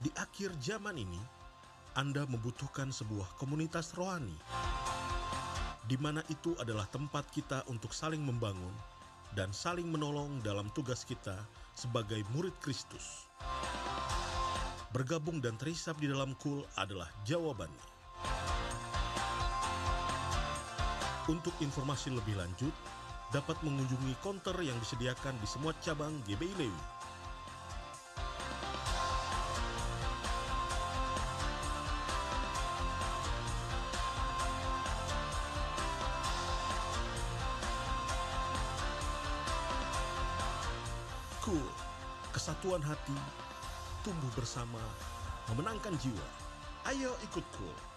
Di akhir zaman ini, Anda membutuhkan sebuah komunitas rohani, di mana itu adalah tempat kita untuk saling membangun dan saling menolong dalam tugas kita sebagai murid Kristus. Bergabung dan terhisap di dalam KUL adalah jawabannya. Untuk informasi lebih lanjut, dapat mengunjungi konter yang disediakan di semua cabang GBI Lewi. KUL, kesatuan hati, tumbuh bersama, memenangkan jiwa. Ayo ikut KUL.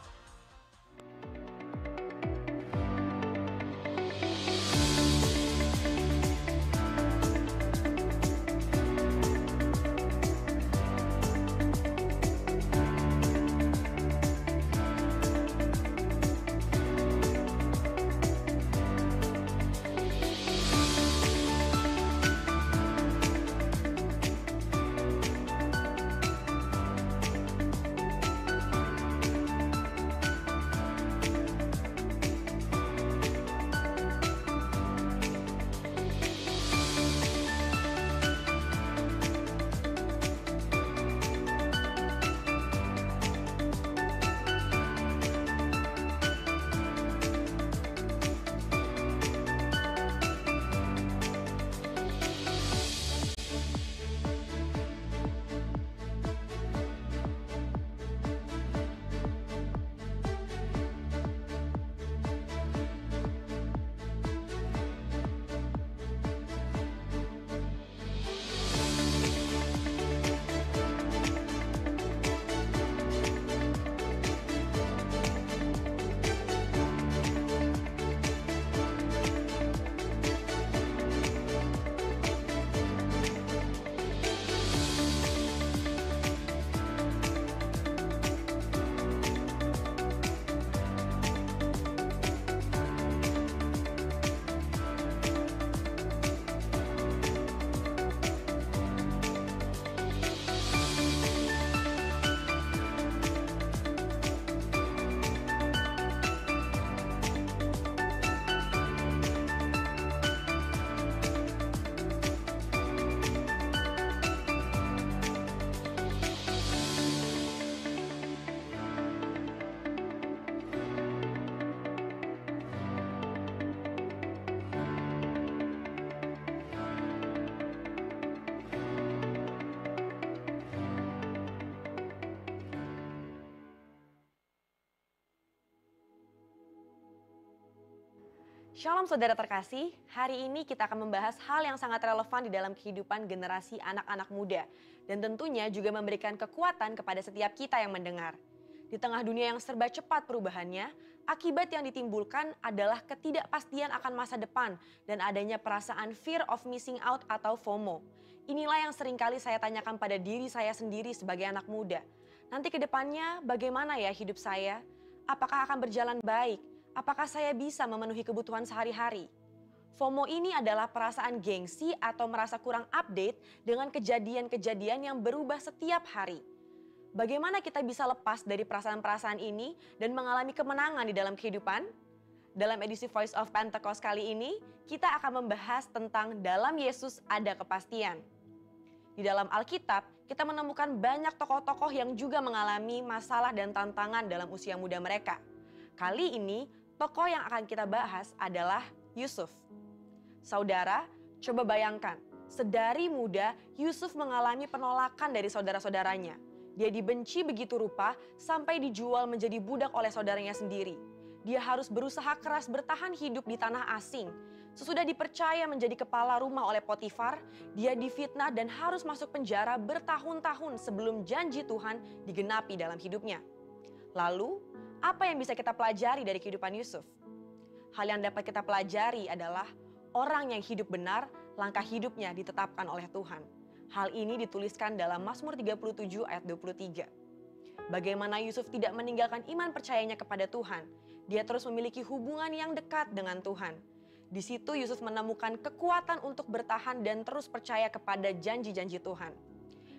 Shalom saudara terkasih, hari ini kita akan membahas hal yang sangat relevan di dalam kehidupan generasi anak-anak muda. Dan tentunya juga memberikan kekuatan kepada setiap kita yang mendengar. Di tengah dunia yang serba cepat perubahannya, akibat yang ditimbulkan adalah ketidakpastian akan masa depan dan adanya perasaan fear of missing out atau FOMO. Inilah yang seringkali saya tanyakan pada diri saya sendiri sebagai anak muda. Nanti ke depannya bagaimana ya hidup saya? Apakah akan berjalan baik? Apakah saya bisa memenuhi kebutuhan sehari-hari? FOMO ini adalah perasaan gengsi atau merasa kurang update dengan kejadian-kejadian yang berubah setiap hari. Bagaimana kita bisa lepas dari perasaan-perasaan ini dan mengalami kemenangan di dalam kehidupan? Dalam edisi Voice of Pentecost kali ini, kita akan membahas tentang dalam Yesus ada kepastian. Di dalam Alkitab, kita menemukan banyak tokoh-tokoh yang juga mengalami masalah dan tantangan dalam usia muda mereka. Kali ini, tokoh yang akan kita bahas adalah Yusuf. Saudara, coba bayangkan, sedari muda Yusuf mengalami penolakan dari saudara-saudaranya. Dia dibenci begitu rupa sampai dijual menjadi budak oleh saudaranya sendiri. Dia harus berusaha keras bertahan hidup di tanah asing. Sesudah dipercaya menjadi kepala rumah oleh Potifar, dia difitnah dan harus masuk penjara bertahun-tahun sebelum janji Tuhan digenapi dalam hidupnya. Lalu, apa yang bisa kita pelajari dari kehidupan Yusuf? Hal yang dapat kita pelajari adalah orang yang hidup benar, langkah hidupnya ditetapkan oleh Tuhan. Hal ini dituliskan dalam Mazmur 37 ayat 23. Bagaimana Yusuf tidak meninggalkan iman percayanya kepada Tuhan. Dia terus memiliki hubungan yang dekat dengan Tuhan. Di situ Yusuf menemukan kekuatan untuk bertahan dan terus percaya kepada janji-janji Tuhan.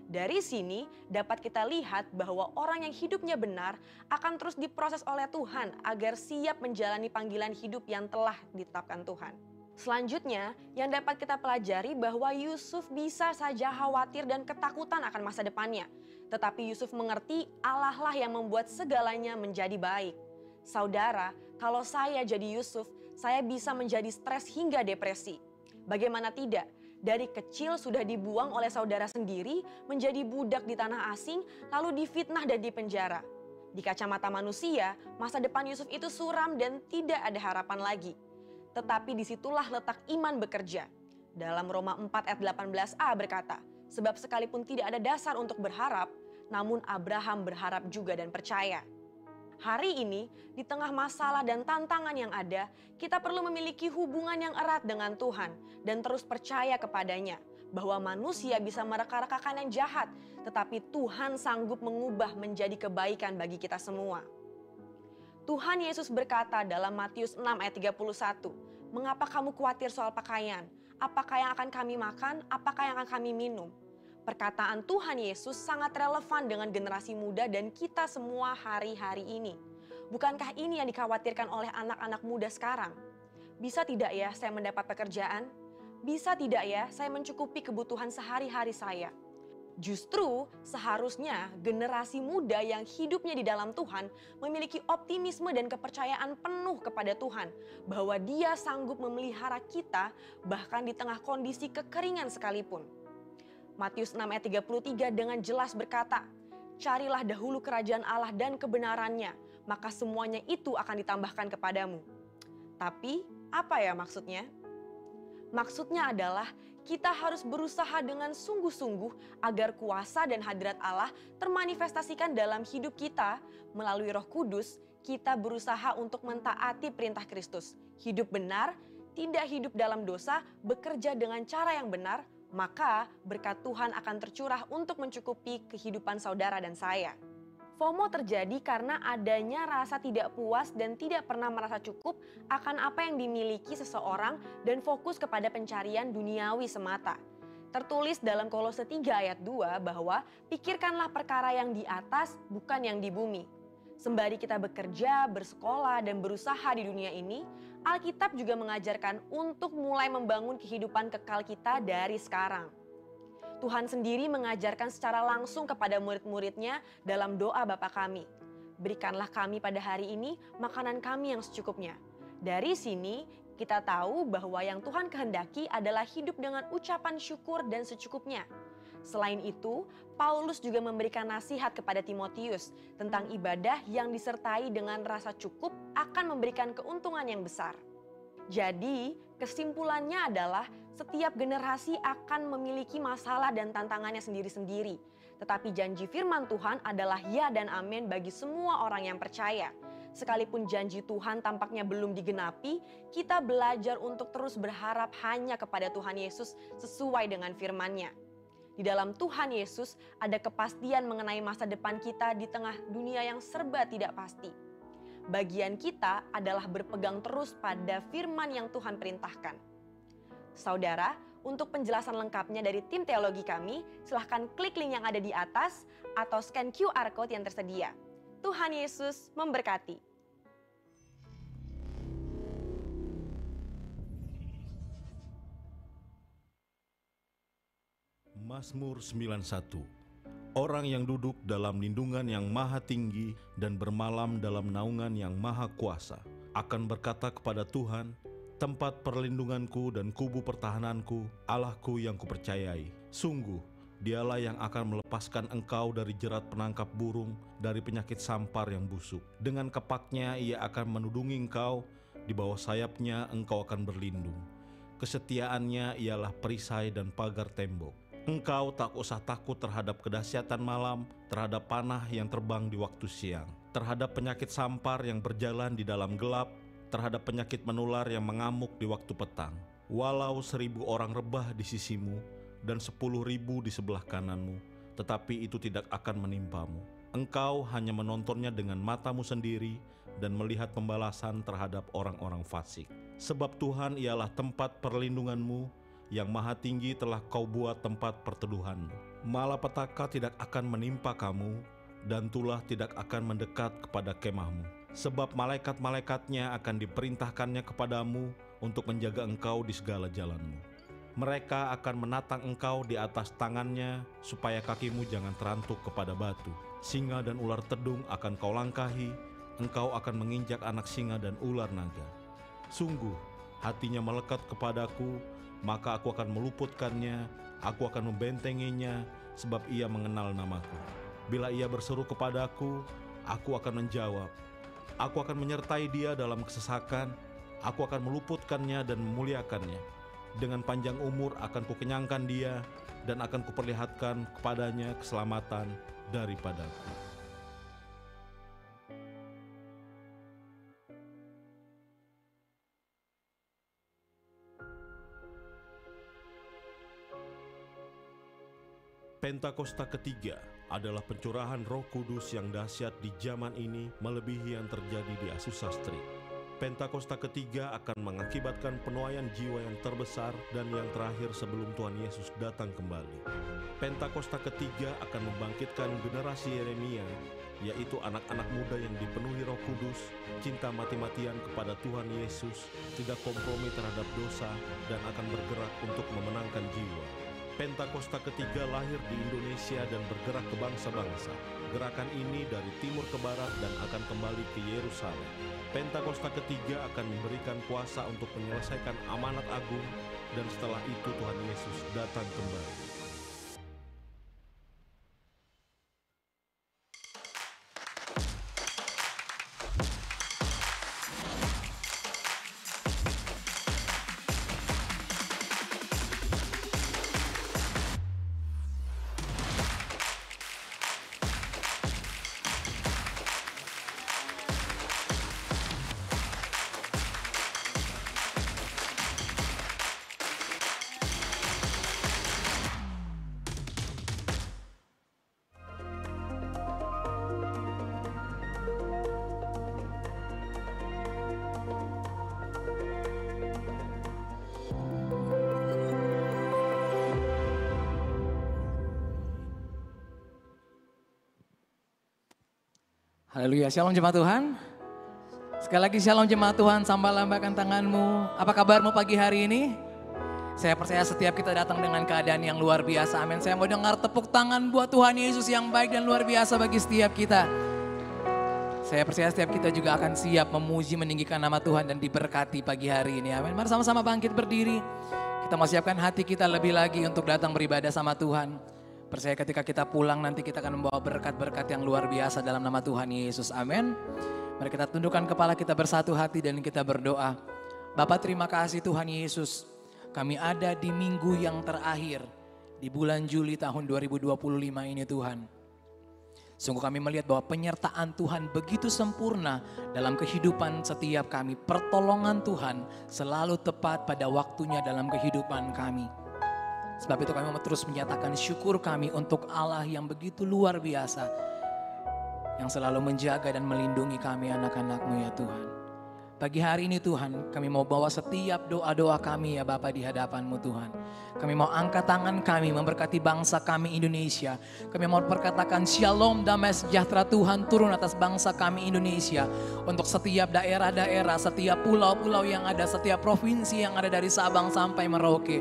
Dari sini dapat kita lihat bahwa orang yang hidupnya benar akan terus diproses oleh Tuhan agar siap menjalani panggilan hidup yang telah ditetapkan Tuhan. Selanjutnya, yang dapat kita pelajari bahwa Yusuf bisa saja khawatir dan ketakutan akan masa depannya. Tetapi Yusuf mengerti Allah lah yang membuat segalanya menjadi baik. Saudara, kalau saya jadi Yusuf, saya bisa menjadi stres hingga depresi. Bagaimana tidak? Dari kecil sudah dibuang oleh saudara sendiri, menjadi budak di tanah asing, lalu difitnah dan dipenjara. Di kacamata manusia, masa depan Yusuf itu suram dan tidak ada harapan lagi. Tetapi disitulah letak iman bekerja. Dalam Roma 4 ayat 18a berkata, sebab sekalipun tidak ada dasar untuk berharap, namun Abraham berharap juga dan percaya. Hari ini, di tengah masalah dan tantangan yang ada, kita perlu memiliki hubungan yang erat dengan Tuhan dan terus percaya kepadanya bahwa manusia bisa mereka-rekakan yang jahat, tetapi Tuhan sanggup mengubah menjadi kebaikan bagi kita semua. Tuhan Yesus berkata dalam Matius 6 ayat 31, "Mengapa kamu khawatir soal pakaian? Apakah yang akan kami makan? Apakah yang akan kami minum?" Perkataan Tuhan Yesus sangat relevan dengan generasi muda dan kita semua hari-hari ini. Bukankah ini yang dikhawatirkan oleh anak-anak muda sekarang? Bisa tidak ya saya mendapat pekerjaan? Bisa tidak ya saya mencukupi kebutuhan sehari-hari saya? Justru seharusnya generasi muda yang hidupnya di dalam Tuhan memiliki optimisme dan kepercayaan penuh kepada Tuhan bahwa Dia sanggup memelihara kita bahkan di tengah kondisi kekeringan sekalipun. Matius 6 ayat 33 dengan jelas berkata, "Carilah dahulu kerajaan Allah dan kebenarannya, maka semuanya itu akan ditambahkan kepadamu." Tapi apa ya maksudnya? Maksudnya adalah kita harus berusaha dengan sungguh-sungguh agar kuasa dan hadirat Allah termanifestasikan dalam hidup kita. Melalui Roh Kudus, kita berusaha untuk mentaati perintah Kristus. Hidup benar, tidak hidup dalam dosa, bekerja dengan cara yang benar, maka berkat Tuhan akan tercurah untuk mencukupi kehidupan saudara dan saya. FOMO terjadi karena adanya rasa tidak puas dan tidak pernah merasa cukup akan apa yang dimiliki seseorang dan fokus kepada pencarian duniawi semata. Tertulis dalam Kolose 3 ayat 2 bahwa pikirkanlah perkara yang di atas bukan yang di bumi. Sembari kita bekerja, bersekolah, dan berusaha di dunia ini, Alkitab juga mengajarkan untuk mulai membangun kehidupan kekal kita dari sekarang. Tuhan sendiri mengajarkan secara langsung kepada murid-muridnya dalam doa Bapa kami. Berikanlah kami pada hari ini makanan kami yang secukupnya. Dari sini kita tahu bahwa yang Tuhan kehendaki adalah hidup dengan ucapan syukur dan secukupnya. Selain itu, Paulus juga memberikan nasihat kepada Timotius tentang ibadah yang disertai dengan rasa cukup akan memberikan keuntungan yang besar. Jadi, kesimpulannya adalah setiap generasi akan memiliki masalah dan tantangannya sendiri-sendiri. Tetapi janji firman Tuhan adalah ya dan amin bagi semua orang yang percaya. Sekalipun janji Tuhan tampaknya belum digenapi, kita belajar untuk terus berharap hanya kepada Tuhan Yesus sesuai dengan firman-Nya. Di dalam Tuhan Yesus ada kepastian mengenai masa depan kita di tengah dunia yang serba tidak pasti. Bagian kita adalah berpegang terus pada firman yang Tuhan perintahkan. Saudara, untuk penjelasan lengkapnya dari tim teologi kami, silahkan klik link yang ada di atas atau scan QR Code yang tersedia. Tuhan Yesus memberkati. Mazmur 91. Orang yang duduk dalam lindungan yang maha tinggi dan bermalam dalam naungan yang maha kuasa akan berkata kepada Tuhan, tempat perlindunganku dan kubu pertahananku, Allahku yang kupercayai. Sungguh, Dialah yang akan melepaskan engkau dari jerat penangkap burung, dari penyakit sampar yang busuk. Dengan kepaknya ia akan menudungi engkau, di bawah sayapnya engkau akan berlindung. Kesetiaannya ialah perisai dan pagar tembok. Engkau tak usah takut terhadap kedahsyatan malam, terhadap panah yang terbang di waktu siang, terhadap penyakit sampar yang berjalan di dalam gelap, terhadap penyakit menular yang mengamuk di waktu petang. Walau 1000 orang rebah di sisimu dan 10.000 di sebelah kananmu, tetapi itu tidak akan menimpamu. Engkau hanya menontonnya dengan matamu sendiri dan melihat pembalasan terhadap orang-orang fasik. Sebab Tuhan ialah tempat perlindunganmu, yang maha tinggi telah kau buat tempat perteduhanmu. Malapetaka tidak akan menimpa kamu, dan tulah tidak akan mendekat kepada kemahmu. Sebab malaikat-malaikatnya akan diperintahkannya kepadamu untuk menjaga engkau di segala jalanmu. Mereka akan menatang engkau di atas tangannya, supaya kakimu jangan terantuk kepada batu. Singa dan ular tedung akan kau langkahi, engkau akan menginjak anak singa dan ular naga. Sungguh, hatinya melekat kepadaku, maka aku akan meluputkannya, aku akan membentenginya, sebab ia mengenal namaku. Bila ia berseru kepadaku, aku akan menjawab. Aku akan menyertai dia dalam kesesakan, aku akan meluputkannya dan memuliakannya. Dengan panjang umur akan kukenyangkan dia, dan akan kuperlihatkan kepadanya keselamatan daripadaku. Pentakosta ketiga adalah pencurahan Roh Kudus yang dahsyat di zaman ini melebihi yang terjadi di Asusastri. Pentakosta ketiga akan mengakibatkan penuaian jiwa yang terbesar dan yang terakhir sebelum Tuhan Yesus datang kembali. Pentakosta ketiga akan membangkitkan generasi Yeremia, yaitu anak-anak muda yang dipenuhi Roh Kudus, cinta mati-matian kepada Tuhan Yesus, tidak kompromi terhadap dosa, dan akan bergerak untuk memenangkan jiwa. Pentakosta ketiga lahir di Indonesia dan bergerak ke bangsa-bangsa. Gerakan ini dari timur ke barat dan akan kembali ke Yerusalem. Pentakosta ketiga akan memberikan kuasa untuk menyelesaikan amanat agung, dan setelah itu Tuhan Yesus datang kembali. Haleluya, shalom jemaat Tuhan. Sekali lagi shalom jemaat Tuhan, sambil lambaikan tanganmu. Apa kabarmu pagi hari ini? Saya percaya setiap kita datang dengan keadaan yang luar biasa, amin. Saya mau dengar tepuk tangan buat Tuhan Yesus yang baik dan luar biasa bagi setiap kita. Saya percaya setiap kita juga akan siap memuji, meninggikan nama Tuhan dan diberkati pagi hari ini, amin. Mari sama-sama bangkit berdiri. Kita mau siapkan hati kita lebih lagi untuk datang beribadah sama Tuhan. Percaya ketika kita pulang nanti kita akan membawa berkat-berkat yang luar biasa dalam nama Tuhan Yesus. Amin. Mari kita tundukkan kepala kita bersatu hati dan kita berdoa. Bapa, terima kasih Tuhan Yesus. Kami ada di minggu yang terakhir di bulan Juli tahun 2025 ini Tuhan. Sungguh kami melihat bahwa penyertaan Tuhan begitu sempurna dalam kehidupan setiap kami. Pertolongan Tuhan selalu tepat pada waktunya dalam kehidupan kami. Sebab itu kami mau terus menyatakan syukur kami untuk Allah yang begitu luar biasa. Yang selalu menjaga dan melindungi kami anak-anak-Mu ya Tuhan. Pagi hari ini Tuhan kami mau bawa setiap doa-doa kami ya Bapa di hadapan-Mu Tuhan. Kami mau angkat tangan kami memberkati bangsa kami Indonesia. Kami mau berkatakan shalom damai sejahtera Tuhan turun atas bangsa kami Indonesia. Untuk setiap daerah-daerah, setiap pulau-pulau yang ada, setiap provinsi yang ada dari Sabang sampai Merauke.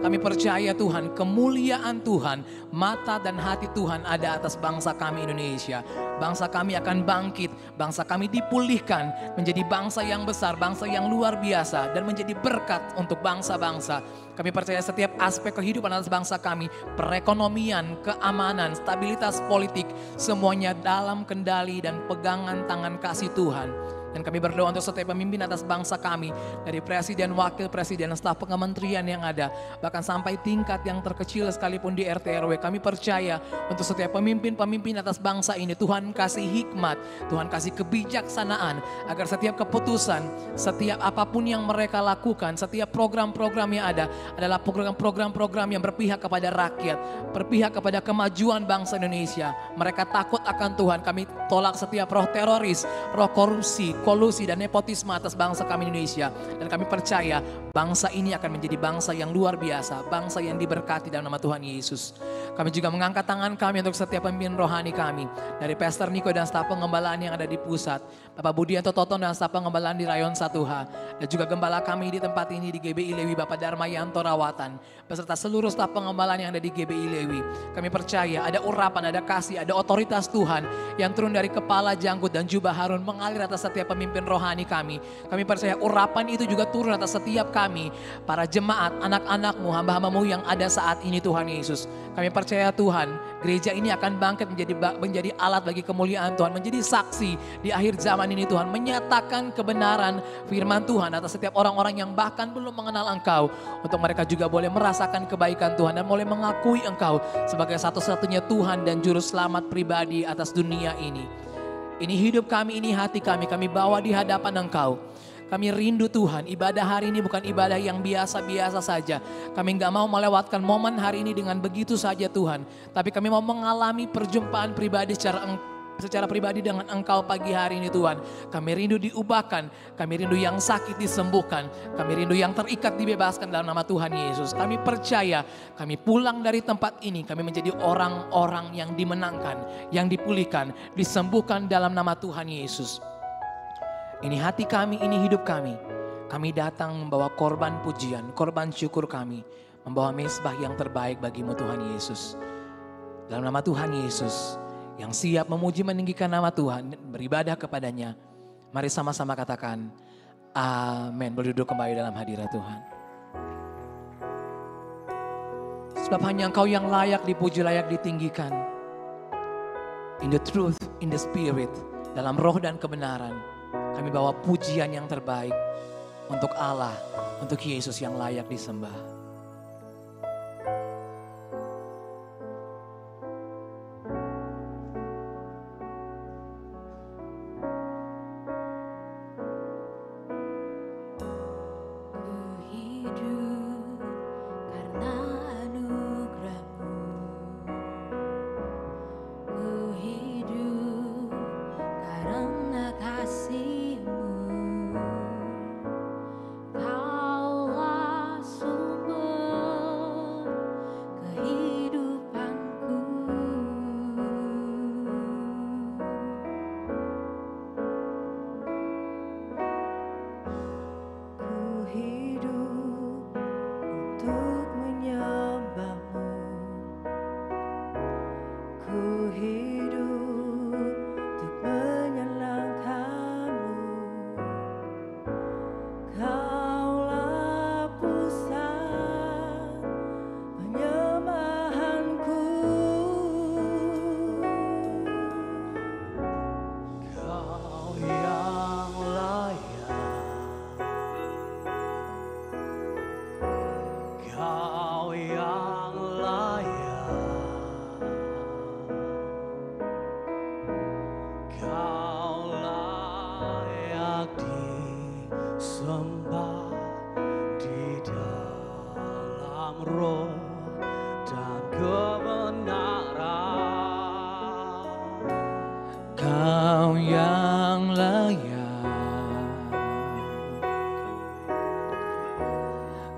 Kami percaya Tuhan, kemuliaan Tuhan, mata dan hati Tuhan ada atas bangsa kami Indonesia. Bangsa kami akan bangkit, bangsa kami dipulihkan menjadi bangsa yang besar, bangsa yang luar biasa dan menjadi berkat untuk bangsa-bangsa. Kami percaya setiap aspek kehidupan atas bangsa kami, perekonomian, keamanan, stabilitas politik, semuanya dalam kendali dan pegangan tangan kasih Tuhan. Dan kami berdoa untuk setiap pemimpin atas bangsa kami, dari presiden, wakil presiden, staf kementerian yang ada, bahkan sampai tingkat yang terkecil sekalipun di RT RW. Kami percaya untuk setiap pemimpin-pemimpin atas bangsa ini, Tuhan kasih hikmat, Tuhan kasih kebijaksanaan, agar setiap keputusan, setiap apapun yang mereka lakukan, setiap program-program yang ada, adalah program-program yang berpihak kepada rakyat, berpihak kepada kemajuan bangsa Indonesia. Mereka takut akan Tuhan. Kami tolak setiap roh teroris, roh korupsi, kolusi dan nepotisme atas bangsa kami Indonesia. Dan kami percaya bangsa ini akan menjadi bangsa yang luar biasa, bangsa yang diberkati dalam nama Tuhan Yesus. Kami juga mengangkat tangan kami untuk setiap pemimpin rohani kami. Dari Pastor Niko dan staf pengembalaan yang ada di pusat. Bapak Budianto Toton dan staf pengembalaan di Rayon 1H. Dan juga gembala kami di tempat ini di GBI Lewi Bapak Darmayanto Rawatan. Beserta seluruh staf pengembalaan yang ada di GBI Lewi. Kami percaya ada urapan, ada kasih, ada otoritas Tuhan yang turun dari kepala janggut dan jubah Harun mengalir atas setiap pemimpin rohani kami. Kami percaya urapan itu juga turun atas setiap kami, para jemaat, anak-anakmu, hamba-hambamu yang ada saat ini Tuhan Yesus. Kami percaya Tuhan, gereja ini akan bangkit menjadi alat bagi kemuliaan Tuhan, menjadi saksi di akhir zaman ini Tuhan, menyatakan kebenaran firman Tuhan atas setiap orang-orang yang bahkan belum mengenal Engkau, untuk mereka juga boleh merasakan kebaikan Tuhan dan boleh mengakui Engkau sebagai satu-satunya Tuhan dan juru selamat pribadi atas dunia ini. Ini hidup kami, ini hati kami bawa di hadapan Engkau. Kami rindu Tuhan, ibadah hari ini bukan ibadah yang biasa-biasa saja. Kami gak mau melewatkan momen hari ini dengan begitu saja Tuhan. Tapi kami mau mengalami perjumpaan pribadi secara pribadi dengan Engkau pagi hari ini Tuhan. Kami rindu diubahkan, kami rindu yang sakit disembuhkan, kami rindu yang terikat dibebaskan dalam nama Tuhan Yesus. Kami percaya kami pulang dari tempat ini, kami menjadi orang-orang yang dimenangkan, yang dipulihkan, disembuhkan dalam nama Tuhan Yesus. Ini hati kami, ini hidup kami. Kami datang membawa korban pujian, korban syukur kami. Membawa mezbah yang terbaik bagimu Tuhan Yesus. Dalam nama Tuhan Yesus, yang siap memuji meninggikan nama Tuhan, beribadah kepadanya. Mari sama-sama katakan, amin. Boleh duduk kembali dalam hadirat Tuhan. Sebab hanya Engkau yang layak dipuji, layak ditinggikan. In the truth, in the spirit, dalam roh dan kebenaran. Kami bawa pujian yang terbaik untuk Allah, untuk Yesus yang layak disembah.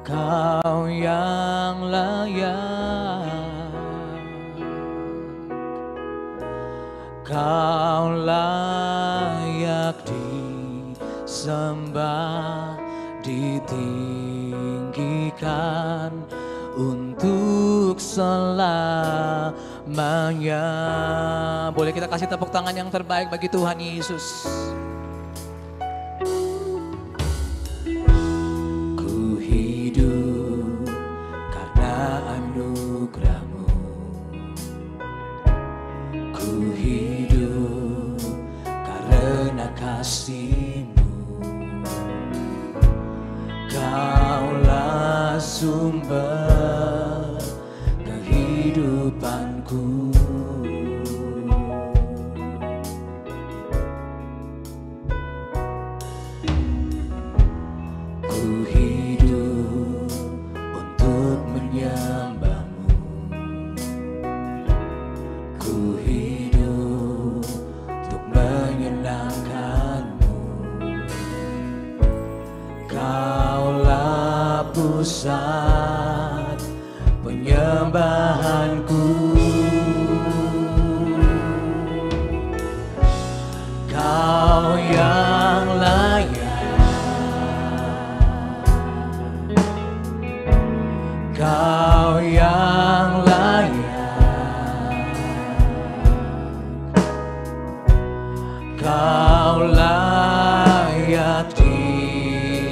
Kau yang layak, Kau layak disembah, ditinggikan untuk selamanya. Boleh kita kasih tepuk tangan yang terbaik bagi Tuhan Yesus. Sumber kehidupanku, ku hidup untuk menyembah-Mu, ku hidup untuk menyenangkan-Mu. Kaulah pusat penyembahanku.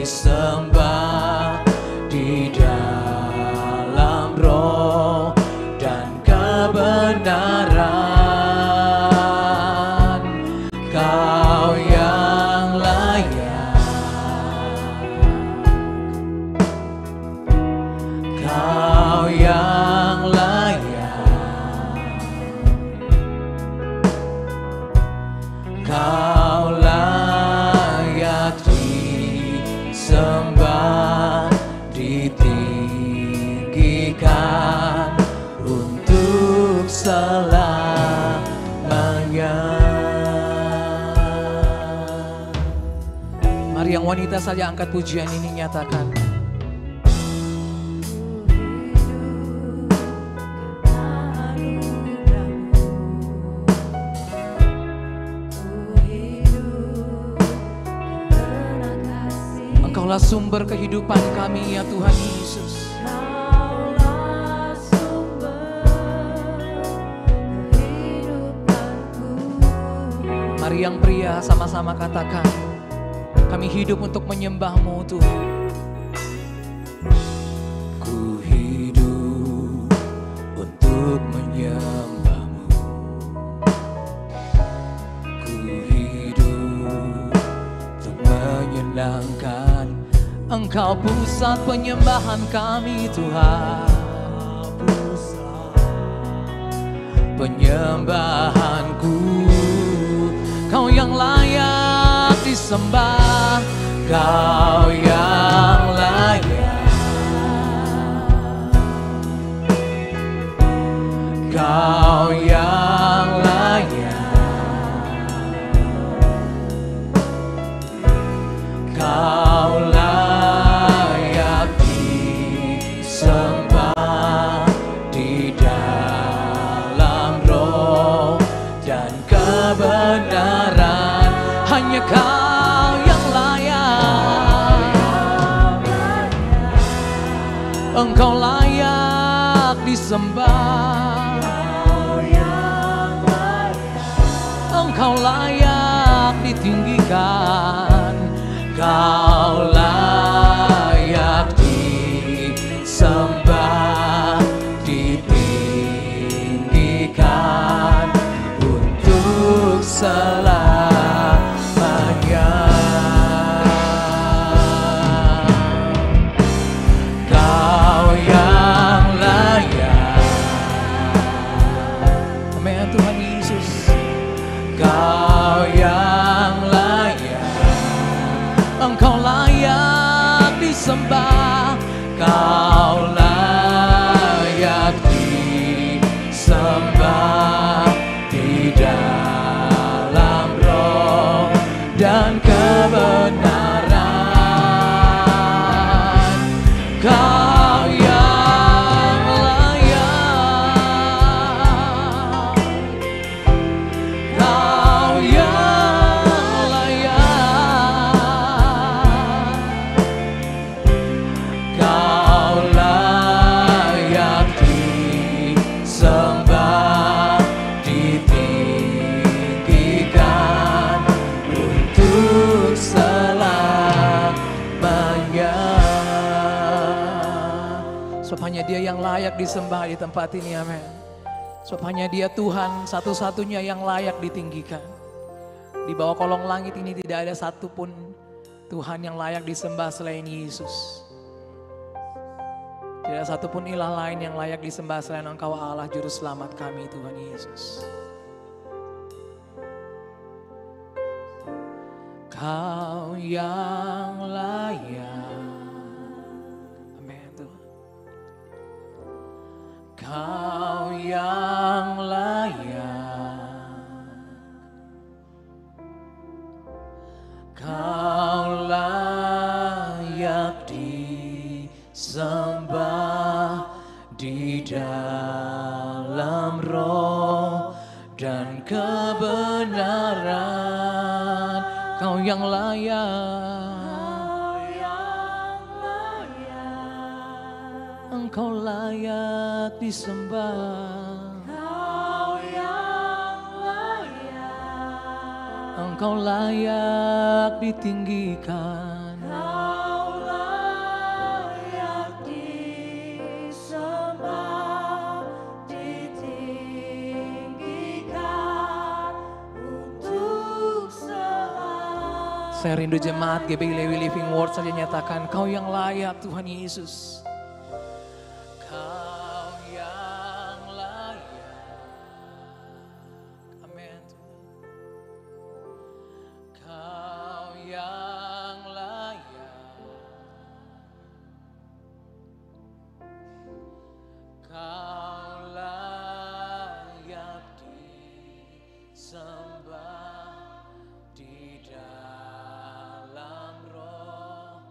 disembah di dalam roh dan kebenaran. Kau yang layak, Kau yang layak, Kau layak disembah, ditinggikan untuk selamanya. Mari yang wanita saja angkat pujian ini, nyatakan. Engkaulah sumber kehidupan kami ya Tuhan Yesus. Mari yang pria sama-sama katakan, kami hidup untuk menyembah-Mu Tuhan. Ku hidup untuk menyembah-Mu. Ku hidup untuk menyenangkan Engkau, pusat penyembahan kami Tuhan. Penyembahanku, Kau yang layak disembah, Kau yang layak, Kau yang layak, Kau layak disembah di dalam roh dan kebenaran. Hanya Kau yang layak, Engkau layak disembah, Engkau layak ditinggikan, Kau layak disembah, ditinggikan untuk selamanya. Kau yang layak, amin Tuhan Yesus. Kau yang layak, Engkau layak disembah, Kau layak disembah di dalam roh dan kebenaran. Kau yang layak, Kau yang layak, Kau layak disembah, ditinggikan untuk selamanya. Sebab hanya Dia yang layak disembah di tempat ini, amin. Sebab hanya Dia Tuhan satu-satunya yang layak ditinggikan. Di bawah kolong langit ini tidak ada satupun Tuhan yang layak disembah selain Yesus. Tidak ada satupun ilah lain yang layak disembah selain Engkau Allah Juru Selamat kami Tuhan Yesus. Kau yang layak, amin Tuhan. Kau yang layak, Kau layak disembah di dalam roh dan kebenaran. Kau yang layak, Engkau layak disembah, Engkau layak ditinggikan, Saya rindu jemaat GBI Lewi Living Word saja nyatakan, Kau yang layak Tuhan Yesus. Kau yang layak. Amin. Kau yang layak. Kau layak disembah di dalam roh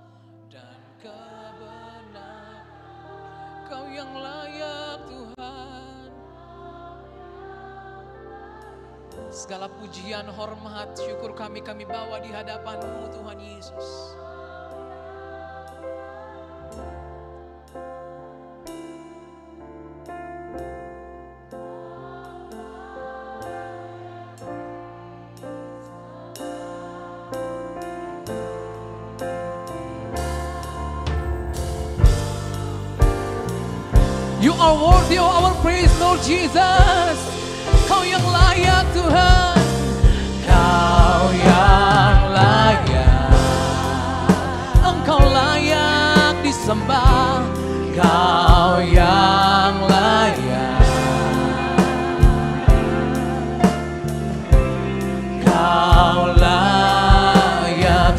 dan kebenaran. Kau yang layak Tuhan. Segala pujian, hormat, syukur kami bawa di hadapan-Mu Tuhan Yesus. You are worthy of our praise, Lord Jesus. Kau yang layak Tuhan. Kau yang layak. Engkau layak disembah. Kau yang layak. Kau layak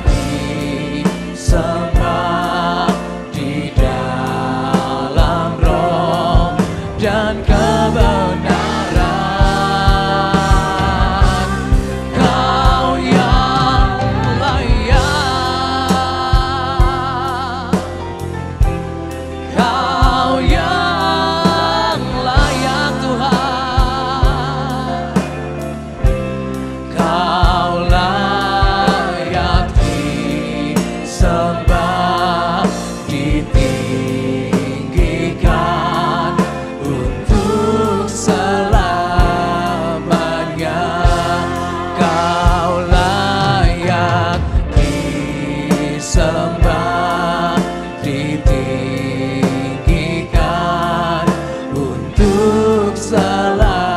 disembah di dalam roh dan kebenaran. Kau yang layak. Kau yang layak Tuhan. Kau layak disembah, ditinggikan untuk selamanya. Kau layak disembah, ditinggikan untuk selamanya.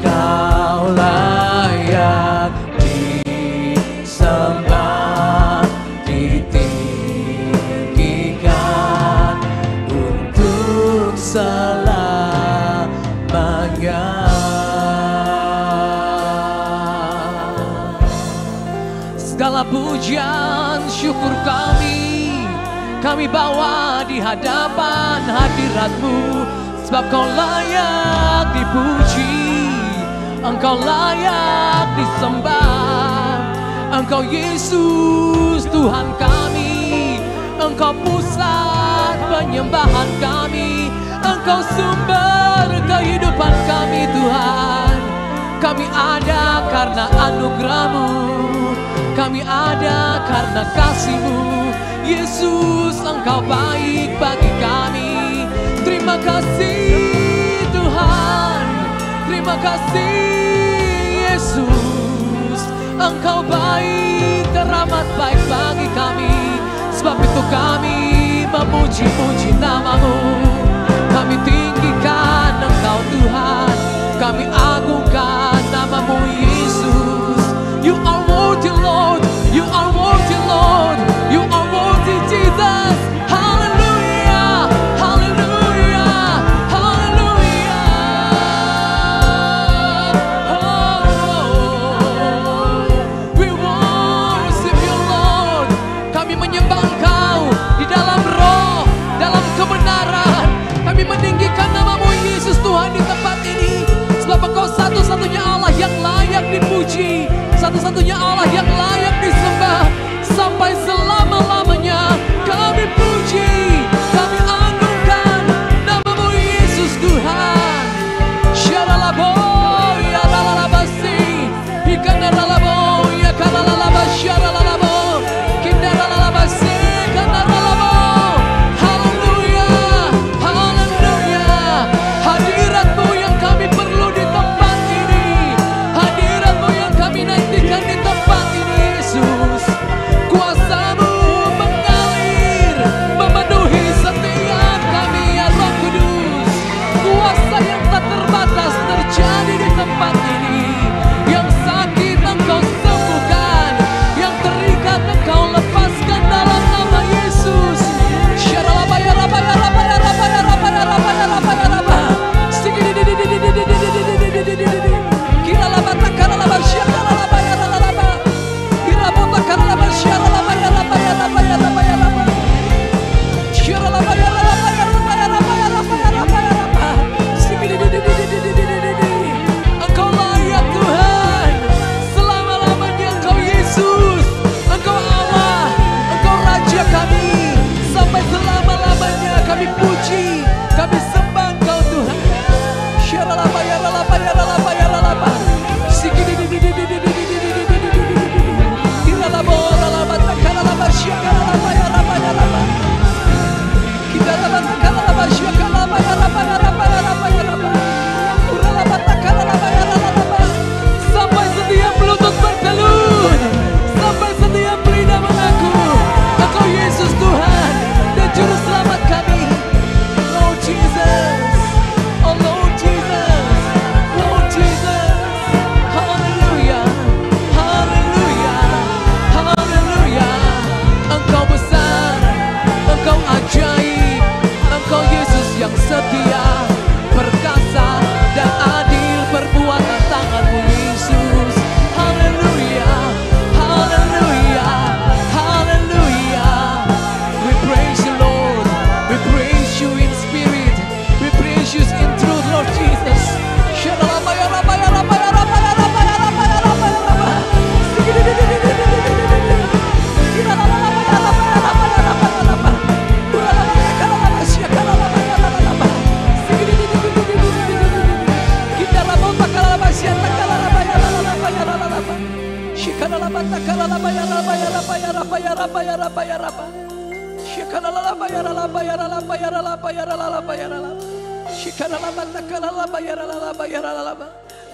Kau layak disembah, ditinggikan untuk selamanya. Segala pujian, syukur kami bawa di hadapan hadirat-Mu, sebab Kau layak dipuji, Engkau layak disembah. Engkau Yesus Tuhan kami, Engkau pusat penyembahan kami, Engkau sumber kehidupan kami Tuhan. Kami ada karena anugerah-Mu, kami ada karena kasih-Mu. Yesus, Engkau baik bagi kami. Terima kasih Tuhan, terima kasih Yesus. Engkau baik, teramat baik bagi kami. Sebab itu kami memuji-muji nama-Mu. Kami tinggikan Engkau Tuhan, kami agungkan nama-Mu Yesus. You are worthy Lord, you are worthy Lord, you are worthy Jesus. Hallelujah, hallelujah, hallelujah. Oh, we worship you Lord. Kami menyembah Engkau di dalam roh, dalam kebenaran.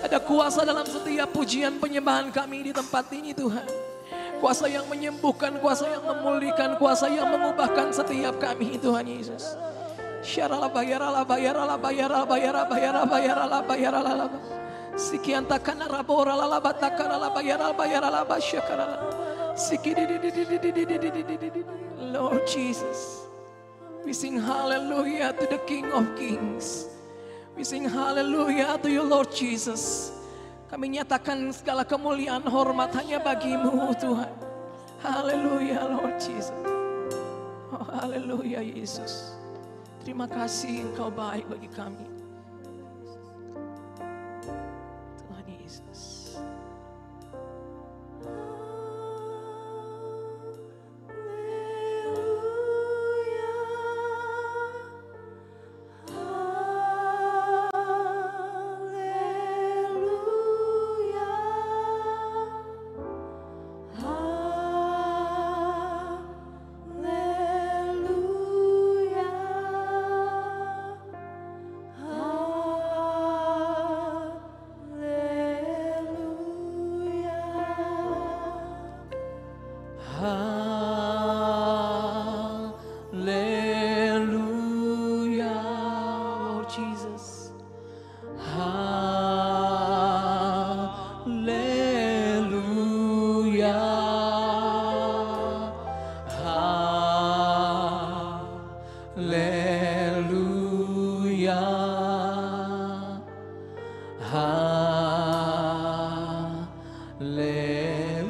Ada kuasa dalam setiap pujian penyembahan kami di tempat ini Tuhan. Kuasa yang menyembuhkan, kuasa yang memulihkan, kuasa yang mengubahkan setiap kami Tuhan Yesus. Sekian takkan rabora lalabat takkan lalabayara syakara. Lord Jesus, we sing hallelujah to the King of Kings. We sing hallelujah to you Lord Jesus. Kami nyatakan segala kemuliaan hormat hanya bagimu Tuhan. Haleluya Lord Jesus. Oh haleluya Yesus. Terima kasih Engkau baik bagi kami. Tuhan Yesus.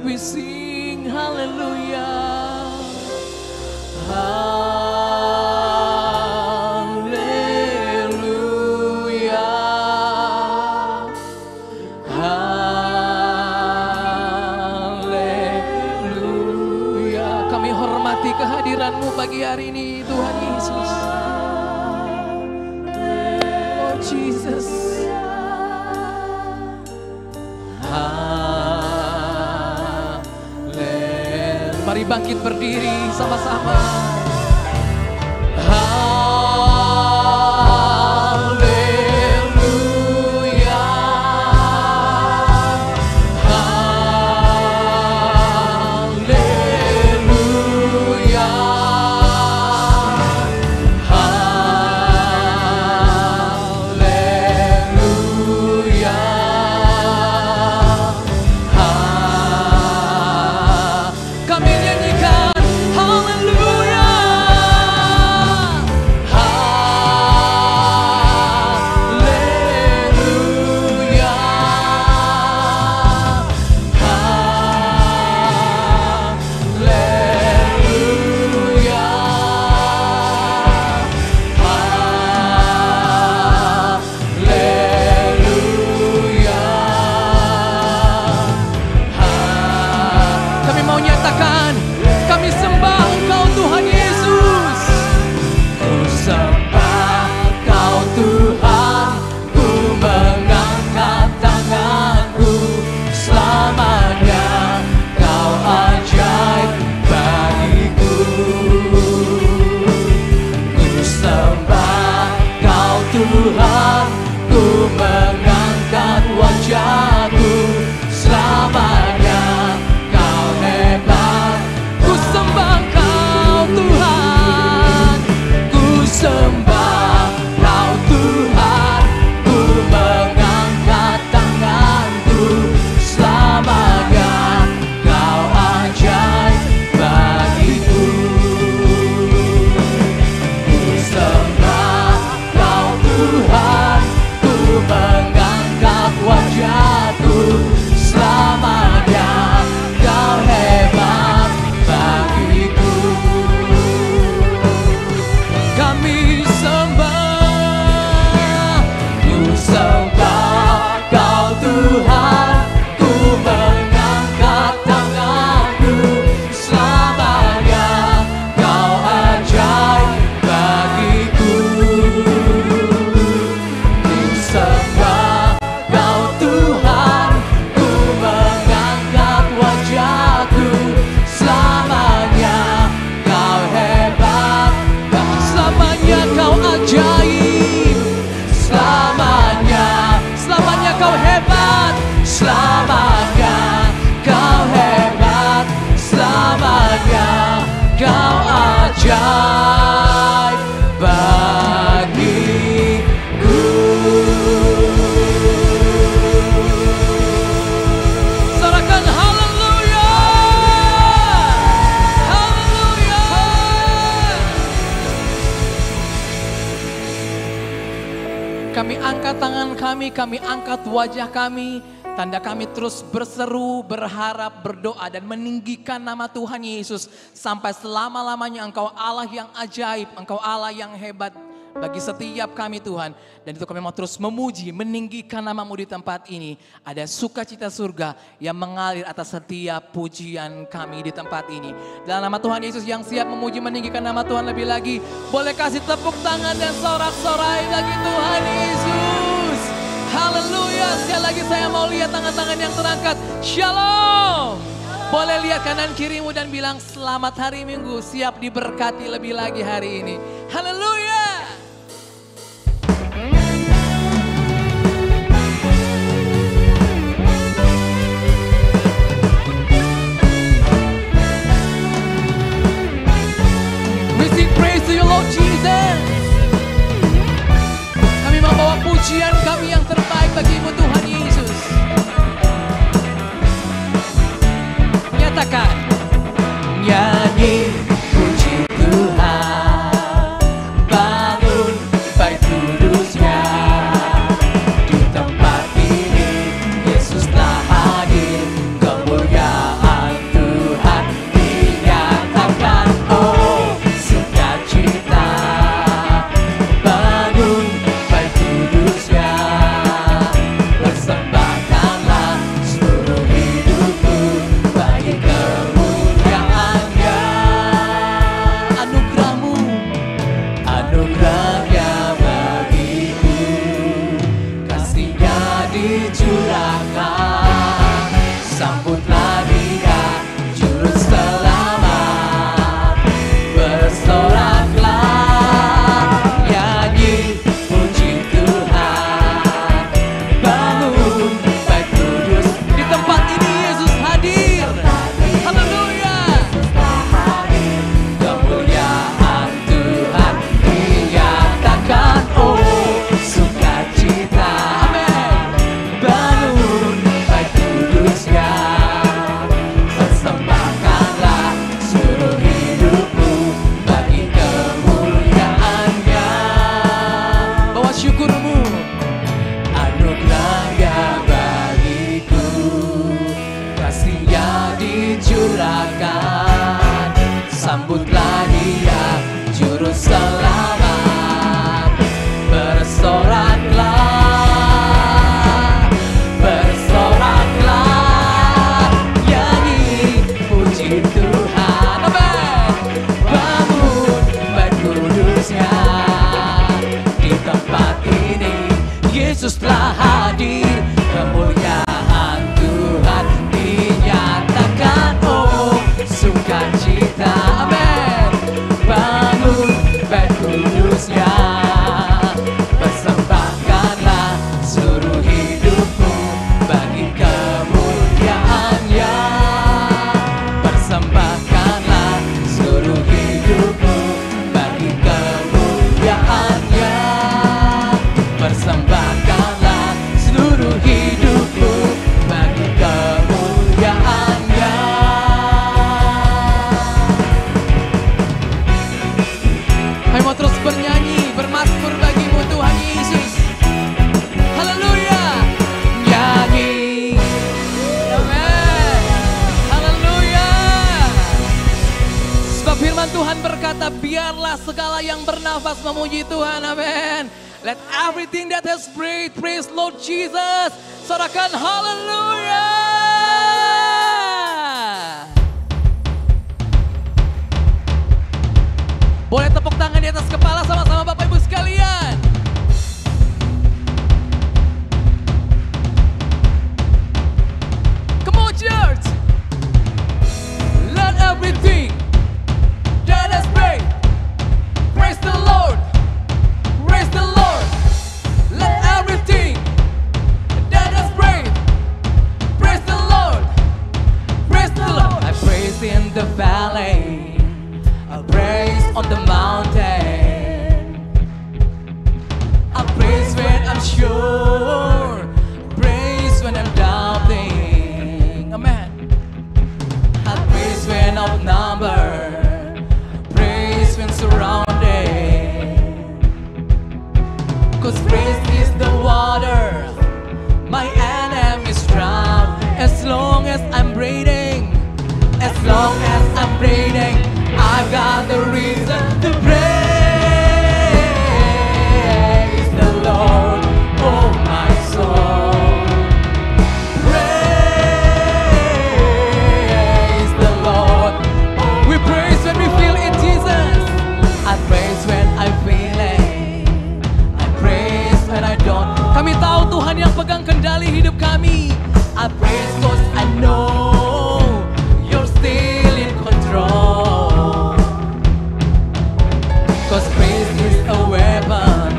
We sing hallelujah. Hallelujah. Hallelujah. Kami hormati kehadiran-Mu pagi hari ini Tuhan Yesus. Oh Jesus. Mari bangkit berdiri sama-sama. Haleluya. Haleluya. Haleluya. Kami nyanyikan haleluya. Kami angkat tangan kami angkat wajah kami. Tanda kami terus berseru, berharap, berdoa dan meninggikan nama Tuhan Yesus. Sampai selama-lamanya Engkau Allah yang ajaib, Engkau Allah yang hebat bagi setiap kami Tuhan. Dan itu kami mau terus memuji, meninggikan nama-Mu di tempat ini. Ada sukacita surga yang mengalir atas setiap pujian kami di tempat ini. Dalam nama Tuhan Yesus yang siap memuji, meninggikan nama Tuhan lebih lagi. Boleh kasih tepuk tangan dan sorak-sorai bagi Tuhan Yesus. Haleluya. Sekali lagi saya mau lihat tangan-tangan yang terangkat. Shalom. Boleh lihat kanan kirimu dan bilang selamat hari Minggu. Siap diberkati lebih lagi hari ini. Haleluya. We sing praise to you Lord Jesus. Kami membawa pujian kami yang terbaik bagi-Mu Tuhan Yesus. Nyatakan. Nyanyi puji Tuhan, bangun bait kudusnya. Di tempat ini Yesus telah hadir, kemuliaan Tuhan dinyatakan. Oh sukacita, bangun bait kudusnya. Persembahkanlah seluruh hidupku bagi kemuliaan-Nya. Anugerah-Mu, anugerah-Nya bagiku, kasih-Nya dicurahkan. Sambutlah Dia juru selamat, bersoraklah, nyanyi puji Tuhan. Bangun bait kudus, di tempat ini Yesus hadir. Haleluya. Kemuliaan Tuhan dinyatakan. Oh sukacita, amin. Bangun bait kudusnya. Persembahkanlah seluruh hidupku bagi kemuliaan-Nya. Bawa syukurmu. Anugerah-Nya bagiku, kasih-Nya dicurahkan. Sambutlah Dia juru selamat, bersoraklah, bersoraklah, nyanyi puji Tuhan. Amin. Bangun bait kudusnya. Di tempat ini Yesus telah hadir, kemuliaan Tuhan dinyatakan. Oh sukacita, amin. Bangun bait kudusnya. Persembahkanlah seluruh hidupku bagi kemuliaan-Nya. Persembahkanlah seluruh hidupku bagi kemuliaan-Nya. Persembahkanlah seluruh hidupku bagi kemuliaan-Nya. Kami mau terus bernyanyi, bermasmur bagi-Mu Tuhan Yesus. Haleluya. Nyanyi. Amin. Haleluya. Sebab firman Tuhan berkata, biarlah segala yang bernafas memuji Tuhan. Amin. Let everything that has breath praise Lord Jesus. Sorakan haleluya. Boleh tepuk tangan di atas kepala sama-sama Bapak Ibu sekalian. Come on church. Let everything that has breath praise the Lord. Praise the Lord. Let everything that has breath praise the Lord. Praise the Lord. I praise in the valley, I praise on the mountain, I praise when I'm sure, praise when I'm doubting. Amen. I praise when outnumbered, praise when surrounded. 'Cause praise is long as I'm breathing, as long as I'm breathing, I've got the reason to praise the Lord, oh my soul. Praise the Lord. We praise when we feel it, Jesus. I praise when I feel it. I praise when I don't. Kami tahu Tuhan yang pegang kendali hidup kami. I praise cause I know you're still in control. Cause praise is a weapon,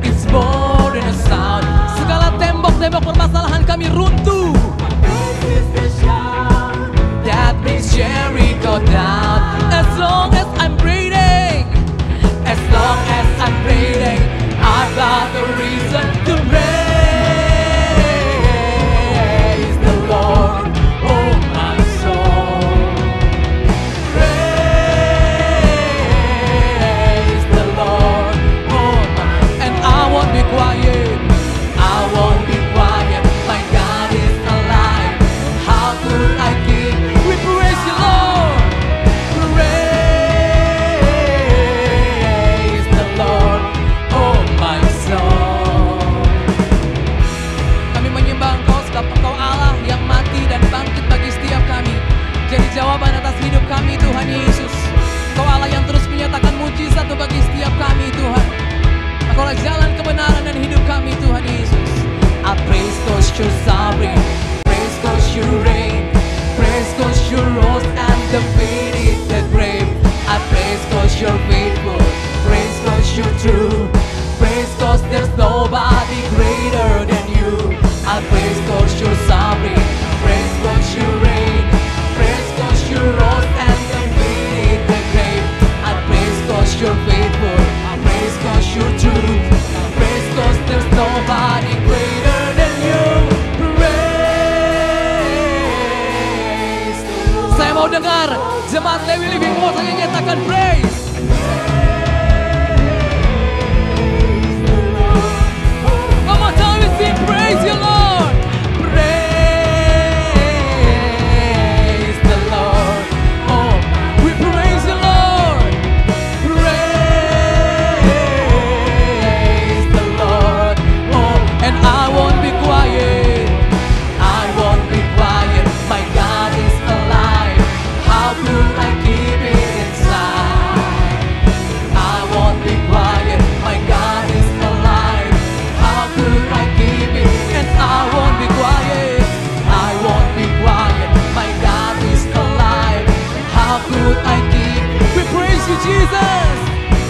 it's more than a sound. Segala tembok-tembok permasalahan kami runtuh. Praise is the shout that brings Jericho down. As long as I'm breathing, as long as I'm breathing, I've got a reason to praise the Lord, oh my soul. Praise the Lord, oh my. And I won't be quiet, I won't be quiet. My God is alive. How could I keep? We praise you, Lord. Praise the Lord, oh my soul. Kami menyembah Engkau sebab Engkau Allah yang mati dan bangkit bagi setiap kami. Jadi jawaban atas hidup kami, Tuhan Yesus. Engkau Allah yang terus menyatakan mujizat bagi setiap kami, Tuhan. Engkaulah jalan kebenaran dan hidup kami, Tuhan Yesus. I praise cause you're sovereign, praise cause you reign, praise cause you rose and defeated the grave. I praise cause you're faithful, praise cause you're true, praise cause there's nobody greater than you. I praise cause you're sovereign, praise cause you reign, praise cause you rose and defeated the grave. I praise cause you're faithful, praise cause you're true, praise cause there's nobody greater than you. Praise. Saya mau dengar jemaat Lewi Living Water yang nyatakan praise. One more time we sing praise you, Lord. Praise the Lord. Oh, we praise you, Lord. Praise the Lord. Oh, and I won't be quiet. I won't be quiet. My God is alive. How could I keep it inside? I won't be quiet. My God is alive. How could I keep it? And I won't be quiet. I won't be quiet. My God is alive. How could I keep? We praise you, Jesus.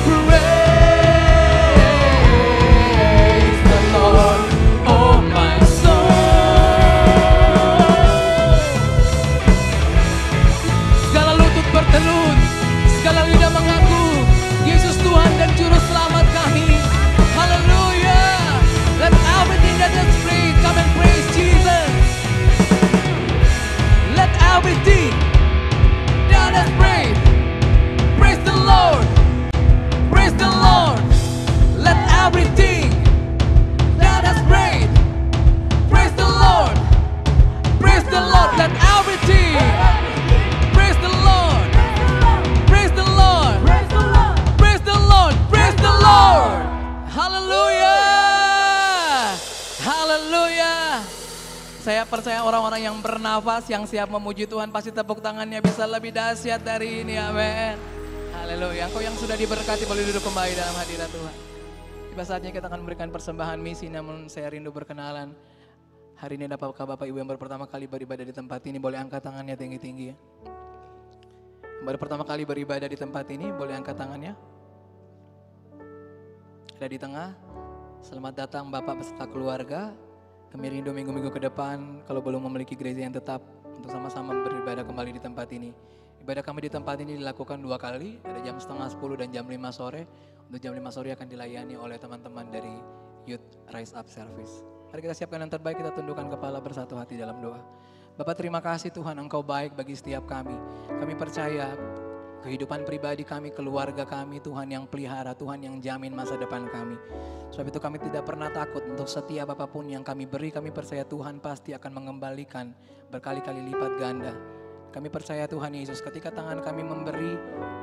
Praise the Lord, oh my soul. Segala lutut bertelut, segala lidah mengaku, Yesus Tuhan dan Juru Selamat kami. Haleluya. Let everything that is free come and praise Jesus. Let everything that is free praise the Lord. Praise the Lord. Let everything that is free praise the Lord. Praise the Lord. Let everything praise the Lord. Praise the Lord. Praise the Lord. Praise the Lord. Praise the Lord. Haleluya. Haleluya. Saya percaya orang-orang yang bernafas, yang siap memuji Tuhan, pasti tepuk tangannya bisa lebih dahsyat dari ini, amin. Haleluya. Engkau yang sudah diberkati boleh duduk kembali dalam hadirat Tuhan. Tiba saatnya kita akan memberikan persembahan misi, namun saya rindu berkenalan. Hari ini apakah Bapak Ibu yang baru pertama kali beribadah di tempat ini, boleh angkat tangannya tinggi-tinggi ya. Yang baru pertama kali beribadah di tempat ini, boleh angkat tangannya. Ada di tengah. Selamat datang Bapak beserta keluarga. Kami rindu minggu-minggu ke depan kalau belum memiliki gereja yang tetap untuk sama-sama beribadah kembali di tempat ini. Ibadah kami di tempat ini dilakukan 2 kali, ada jam setengah 10 dan jam 5 sore. Untuk jam 5 sore akan dilayani oleh teman-teman dari Youth Rise Up Service. Mari kita siapkan yang terbaik, kita tundukkan kepala bersatu hati dalam doa. Bapak terima kasih Tuhan, Engkau baik bagi setiap kami. Kami percaya kehidupan pribadi kami, keluarga kami, Tuhan yang pelihara, Tuhan yang jamin masa depan kami. Sebab itu kami tidak pernah takut untuk setiap apapun yang kami beri, kami percaya Tuhan pasti akan mengembalikan berkali-kali lipat ganda. Kami percaya Tuhan Yesus ketika tangan kami memberi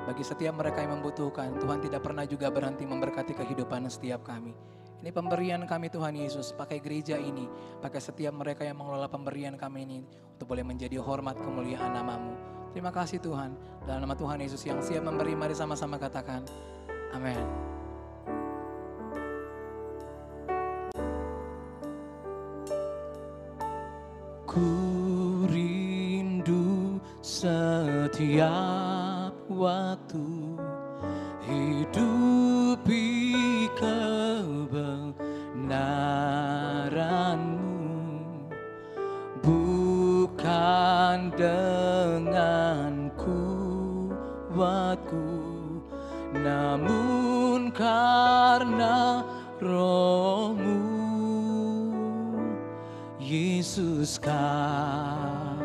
bagi setiap mereka yang membutuhkan, Tuhan tidak pernah juga berhenti memberkati kehidupan setiap kami. Ini pemberian kami Tuhan Yesus, pakai gereja ini, pakai setiap mereka yang mengelola pemberian kami ini untuk boleh menjadi hormat kemuliaan nama-Mu. Terima kasih Tuhan, dalam nama Tuhan Yesus yang siap memberi, mari sama-sama katakan, amin. Ku rindu setiap waktu hidupi kebenaran-Mu, bukan dengan kuatku, namun karena Roh-Mu. Yesus, Kau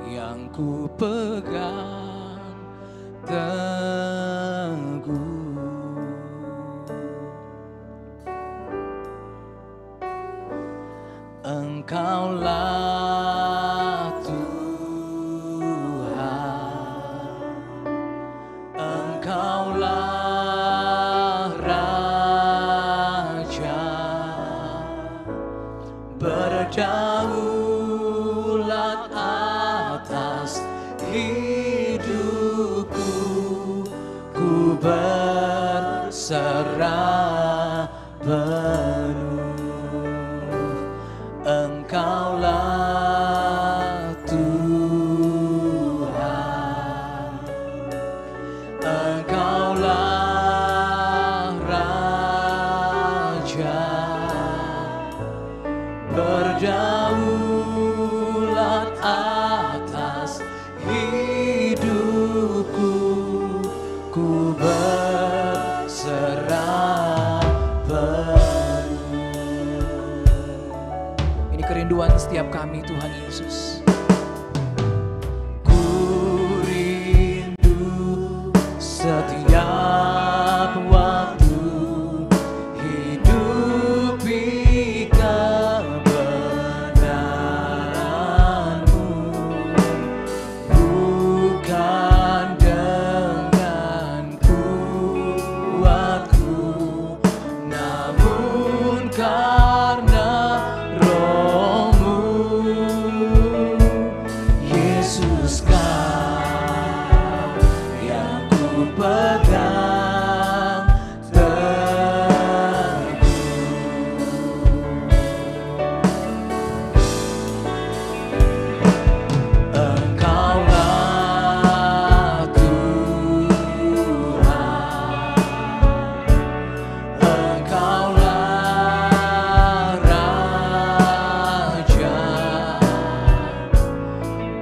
yang ku pegang teguh. Engkaulah Tuhan, Engkaulah Raja, berdaulat atas hidupku, ku berserah penuh. Engkaulah Tuhan, Engkaulah Raja, berdaulat atas hidupku, ku berserah penuh. Ini kerinduan setiap kami Tuhan Yesus. Ku rindu setiap waktu hidupi kebenaran-Mu, bukan dengan kuatku, namun karena Roh-Mu. Yesus, Kau yang ku pegang teguh. Engkaulah Tuhan, Engkaulah Raja,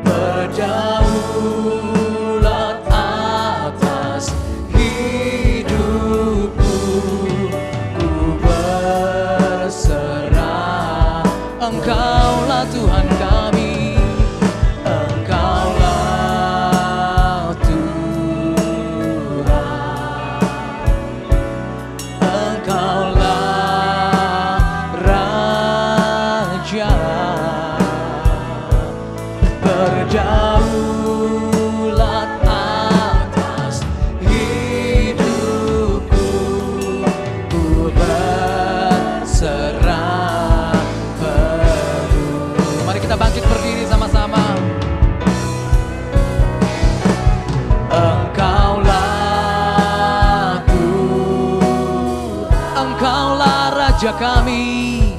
berdaulat atas hidupku, ku berserah. Engkaulah Tuhan kami, Engkaulah Tuhan, Engkaulah Raja, berdaulat atas hidupku, ku berserah penuh. Mari kita bangkit berdiri sama-sama. Engkaulah Tuhan, Engkaulah Raja kami,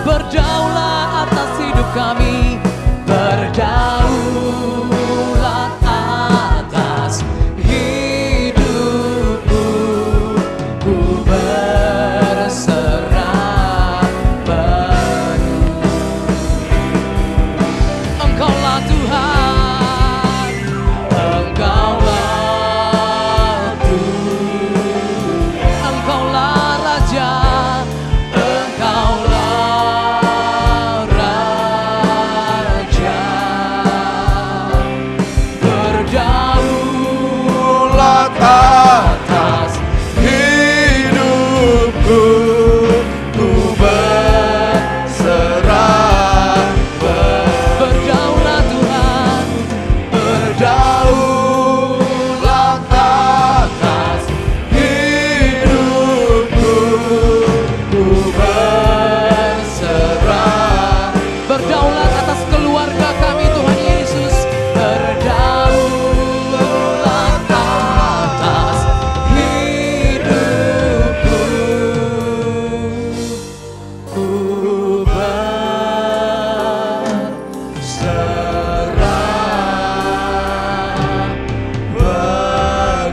berdaulat atas hidup kami, berdaulat atas hidupku, ku berserah penuh. Engkaulah Tuhan, Engkaulah Tuhan, Engkaulah Raja, Engkaulah atas keluarga kami Tuhan Yesus. Berdaulat atas hidupku, ku berserah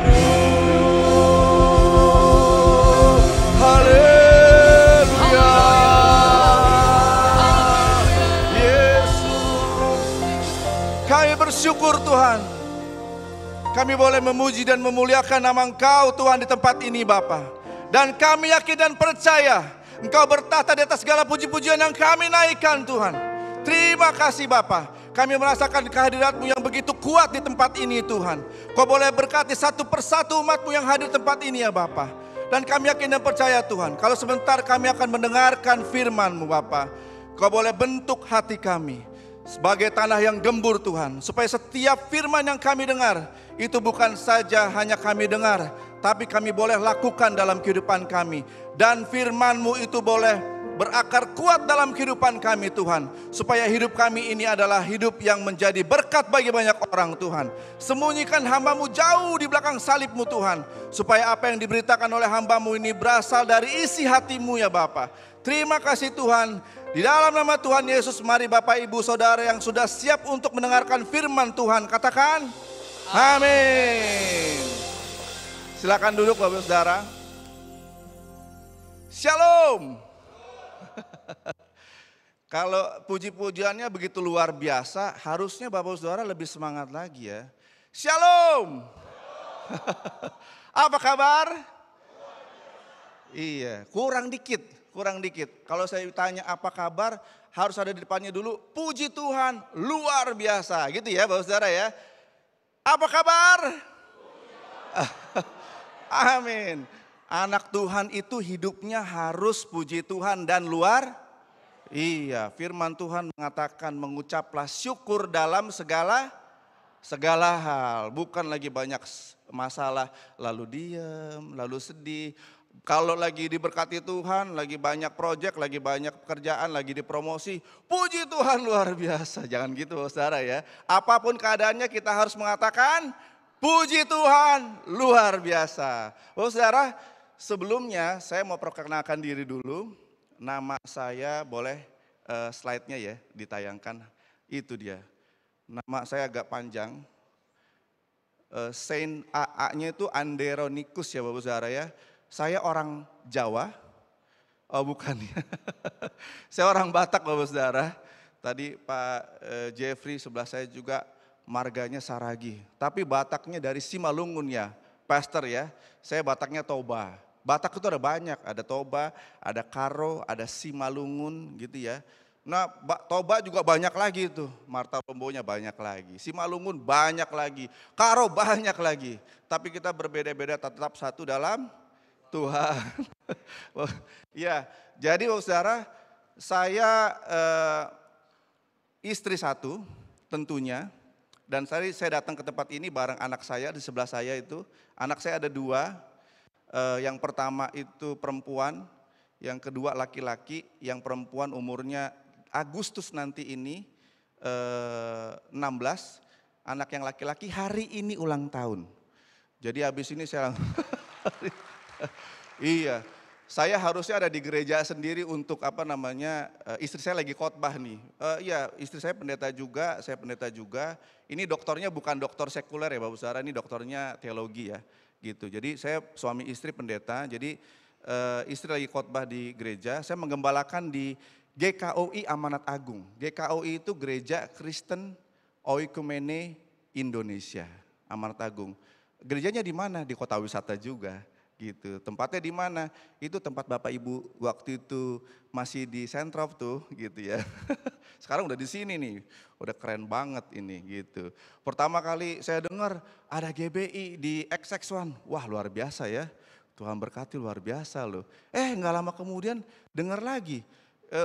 penuh. Haleluya. Yesus, kami bersyukur Tuhan. Kami boleh memuji dan memuliakan nama Engkau Tuhan di tempat ini Bapa. Dan kami yakin dan percaya Engkau bertahta di atas segala puji-pujian yang kami naikkan Tuhan. Terima kasih Bapa. Kami merasakan kehadirat-Mu yang begitu kuat di tempat ini Tuhan. Kau boleh berkati satu persatu umat-Mu yang hadir di tempat ini ya Bapa. Dan kami yakin dan percaya Tuhan, kalau sebentar kami akan mendengarkan firman-Mu Bapa. Kau boleh bentuk hati kami sebagai tanah yang gembur Tuhan. Supaya setiap firman yang kami dengar, itu bukan saja hanya kami dengar, tapi kami boleh lakukan dalam kehidupan kami. Dan firman-Mu itu boleh berakar kuat dalam kehidupan kami Tuhan. Supaya hidup kami ini adalah hidup yang menjadi berkat bagi banyak orang Tuhan. Sembunyikan hamba-Mu jauh di belakang salib-Mu Tuhan. Supaya apa yang diberitakan oleh hamba-Mu ini berasal dari isi hati-Mu ya Bapa. Terima kasih Tuhan. Di dalam nama Tuhan Yesus, mari Bapak Ibu Saudara yang sudah siap untuk mendengarkan firman Tuhan, katakan amin. Silakan duduk Bapak Ibu Saudara. Shalom. Kalau puji-pujiannya begitu luar biasa, harusnya Bapak Ibu Saudara lebih semangat lagi ya. Shalom. Apa kabar? Iya, kurang dikit. Kalau saya tanya apa kabar, harus ada di depannya dulu, puji Tuhan, luar biasa. Gitu ya Bapak Saudara ya. Apa kabar? Amin. Anak Tuhan itu hidupnya harus puji Tuhan dan luar. Iya, firman Tuhan mengatakan mengucaplah syukur dalam segala hal. Bukan lagi banyak masalah, lalu diam, lalu sedih. Kalau lagi diberkati Tuhan, lagi banyak proyek, lagi banyak pekerjaan, lagi dipromosi, puji Tuhan luar biasa. Jangan gitu saudara ya. Apapun keadaannya kita harus mengatakan puji Tuhan luar biasa. Saudara, sebelumnya saya mau perkenalkan diri dulu. Nama saya boleh slide-nya ya ditayangkan. Itu dia. Nama saya agak panjang. Saint AA-nya itu Anderonikus ya Bapak Saudara ya. Saya orang Jawa, oh bukan ya, saya orang Batak Bapak Saudara. Tadi Pak Jeffrey sebelah saya juga marganya Saragi, tapi Bataknya dari Simalungun ya, Pastor ya. Saya Bataknya Toba. Batak itu ada banyak, ada Toba, ada Karo, ada Simalungun gitu ya. Nah Toba juga banyak lagi tuh, Marta Rombonya banyak lagi, Simalungun banyak lagi, Karo banyak lagi. Tapi kita berbeda-beda tetap satu dalam Tuhan. Ya, jadi saudara, saya istri satu tentunya, dan saya datang ke tempat ini bareng anak saya di sebelah saya itu. Anak saya ada dua, yang pertama itu perempuan, yang kedua laki-laki. Yang perempuan umurnya Agustus nanti ini 16, anak yang laki-laki hari ini ulang tahun. Jadi habis ini saya iya, saya harusnya ada di gereja sendiri untuk istri saya lagi khotbah nih. Iya, istri saya pendeta juga, saya pendeta juga. Ini doktornya bukan dokter sekuler ya Bapak Saudara, ini doktornya teologi ya, gitu. Jadi saya suami istri pendeta, jadi istri lagi khotbah di gereja, saya menggembalakan di GKOI Amanat Agung. GKOI itu Gereja Kristen Oikumene Indonesia, Amanat Agung. Gerejanya di mana? Di kota wisata juga. Gitu. Tempatnya di mana? Itu tempat Bapak Ibu waktu itu masih di Sentrop tuh gitu ya. Sekarang udah di sini nih. Udah keren banget ini gitu. Pertama kali saya dengar ada GBI di XX1. Wah, luar biasa ya. Tuhan berkati luar biasa loh. Nggak lama kemudian dengar lagi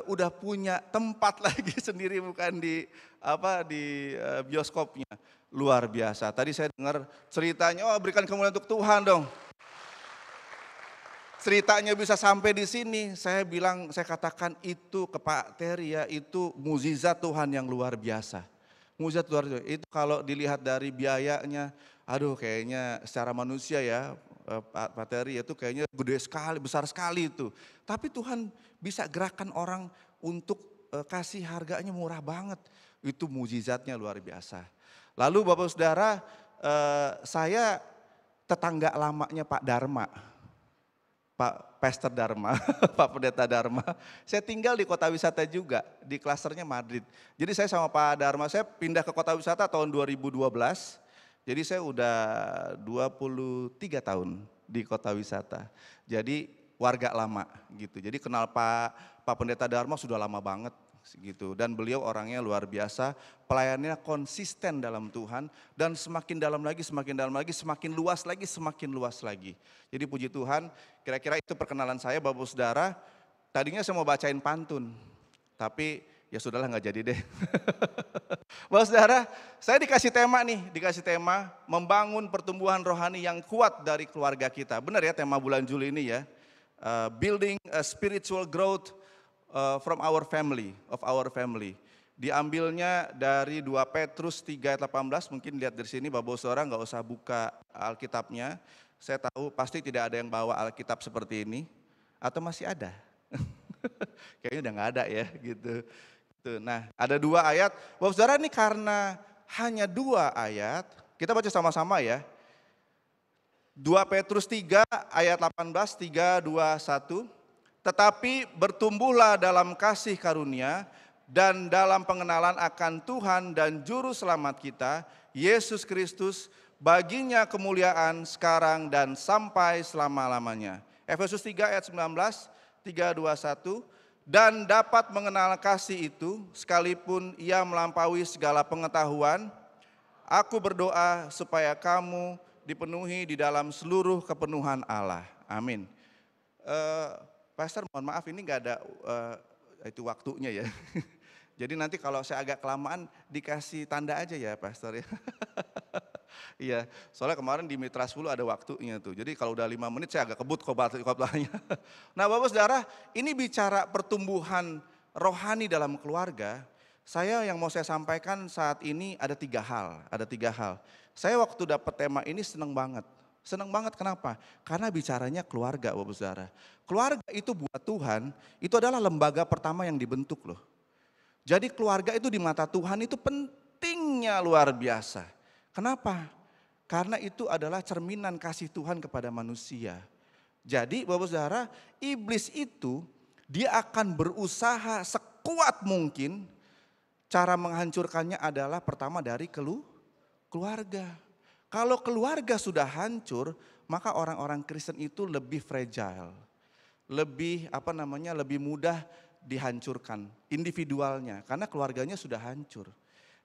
udah punya tempat lagi sendiri, bukan di bioskopnya. Luar biasa. Tadi saya dengar ceritanya, berikan kemuliaan untuk Tuhan dong. ceritanya bisa sampai di sini, saya katakan itu ke Pak Terry ya, itu mukjizat Tuhan yang luar biasa. Mukjizat luar biasa. Itu kalau dilihat dari biayanya, aduh kayaknya secara manusia ya, Pak Terry itu kayaknya gede sekali, besar sekali itu. Tapi Tuhan bisa gerakan orang untuk kasih harganya murah banget. Itu mukjizatnya luar biasa. Lalu Bapak Saudara, saya tetangga lamanya Pak Dharma. Pak Pastor Dharma, Pak Pendeta Dharma. Saya tinggal di kota wisata juga, di klasternya Madrid. Jadi saya sama Pak Dharma, saya pindah ke kota wisata tahun 2012. Jadi saya udah 23 tahun di kota wisata. Jadi warga lama gitu. Jadi kenal Pak Pendeta Dharma sudah lama banget gitu. Dan beliau orangnya luar biasa, pelayanannya konsisten dalam Tuhan. Dan semakin dalam lagi, semakin luas lagi. Jadi puji Tuhan, kira-kira itu perkenalan saya Bapak Saudara. Tadinya saya mau bacain pantun, tapi ya sudahlah nggak jadi deh. Bapak Saudara, saya dikasih tema membangun pertumbuhan rohani yang kuat dari keluarga kita. Benar ya tema bulan Juli ini ya, building a spiritual growth from our family. Diambilnya dari 2 Petrus 3 ayat 18, mungkin lihat dari sini Bapak Saudara nggak usah buka Alkitabnya. Saya tahu pasti tidak ada yang bawa Alkitab seperti ini, atau masih ada? Kayaknya udah nggak ada ya gitu. Nah ada 2 ayat, Bapak Saudara ini karena hanya 2 ayat, kita baca sama-sama ya. 2 Petrus 3 ayat 18, 3, 2, 1. Tetapi bertumbuhlah dalam kasih karunia dan dalam pengenalan akan Tuhan dan Juru Selamat kita, Yesus Kristus, baginya kemuliaan sekarang dan sampai selama-lamanya. Efesus 3 ayat 19, 3, 2, 1. Dan dapat mengenal kasih itu sekalipun ia melampaui segala pengetahuan, aku berdoa supaya kamu dipenuhi di dalam seluruh kepenuhan Allah. Amin. Pastor mohon maaf ini nggak ada itu waktunya ya. Jadi nanti kalau saya agak kelamaan dikasih tanda aja ya Pastor ya. Iya, soalnya kemarin di Mitra 10 ada waktunya tuh. Jadi kalau udah 5 menit saya agak kebut khotbahnya. Nah Bapak Saudara, ini bicara pertumbuhan rohani dalam keluarga. Yang mau saya sampaikan saat ini ada 3 hal. Saya waktu dapat tema ini senang banget. Kenapa? Karena bicaranya keluarga Bapak Saudara. Keluarga itu buat Tuhan, itu adalah lembaga pertama yang dibentuk loh. Jadi keluarga itu di mata Tuhan itu pentingnya luar biasa. Kenapa? Karena itu adalah cerminan kasih Tuhan kepada manusia. Jadi Bapak Saudara, iblis itu dia akan berusaha sekuat mungkin. Cara menghancurkannya adalah pertama dari keluarga. Kalau keluarga sudah hancur, maka orang-orang Kristen itu lebih fragile. Lebih mudah dihancurkan individualnya karena keluarganya sudah hancur.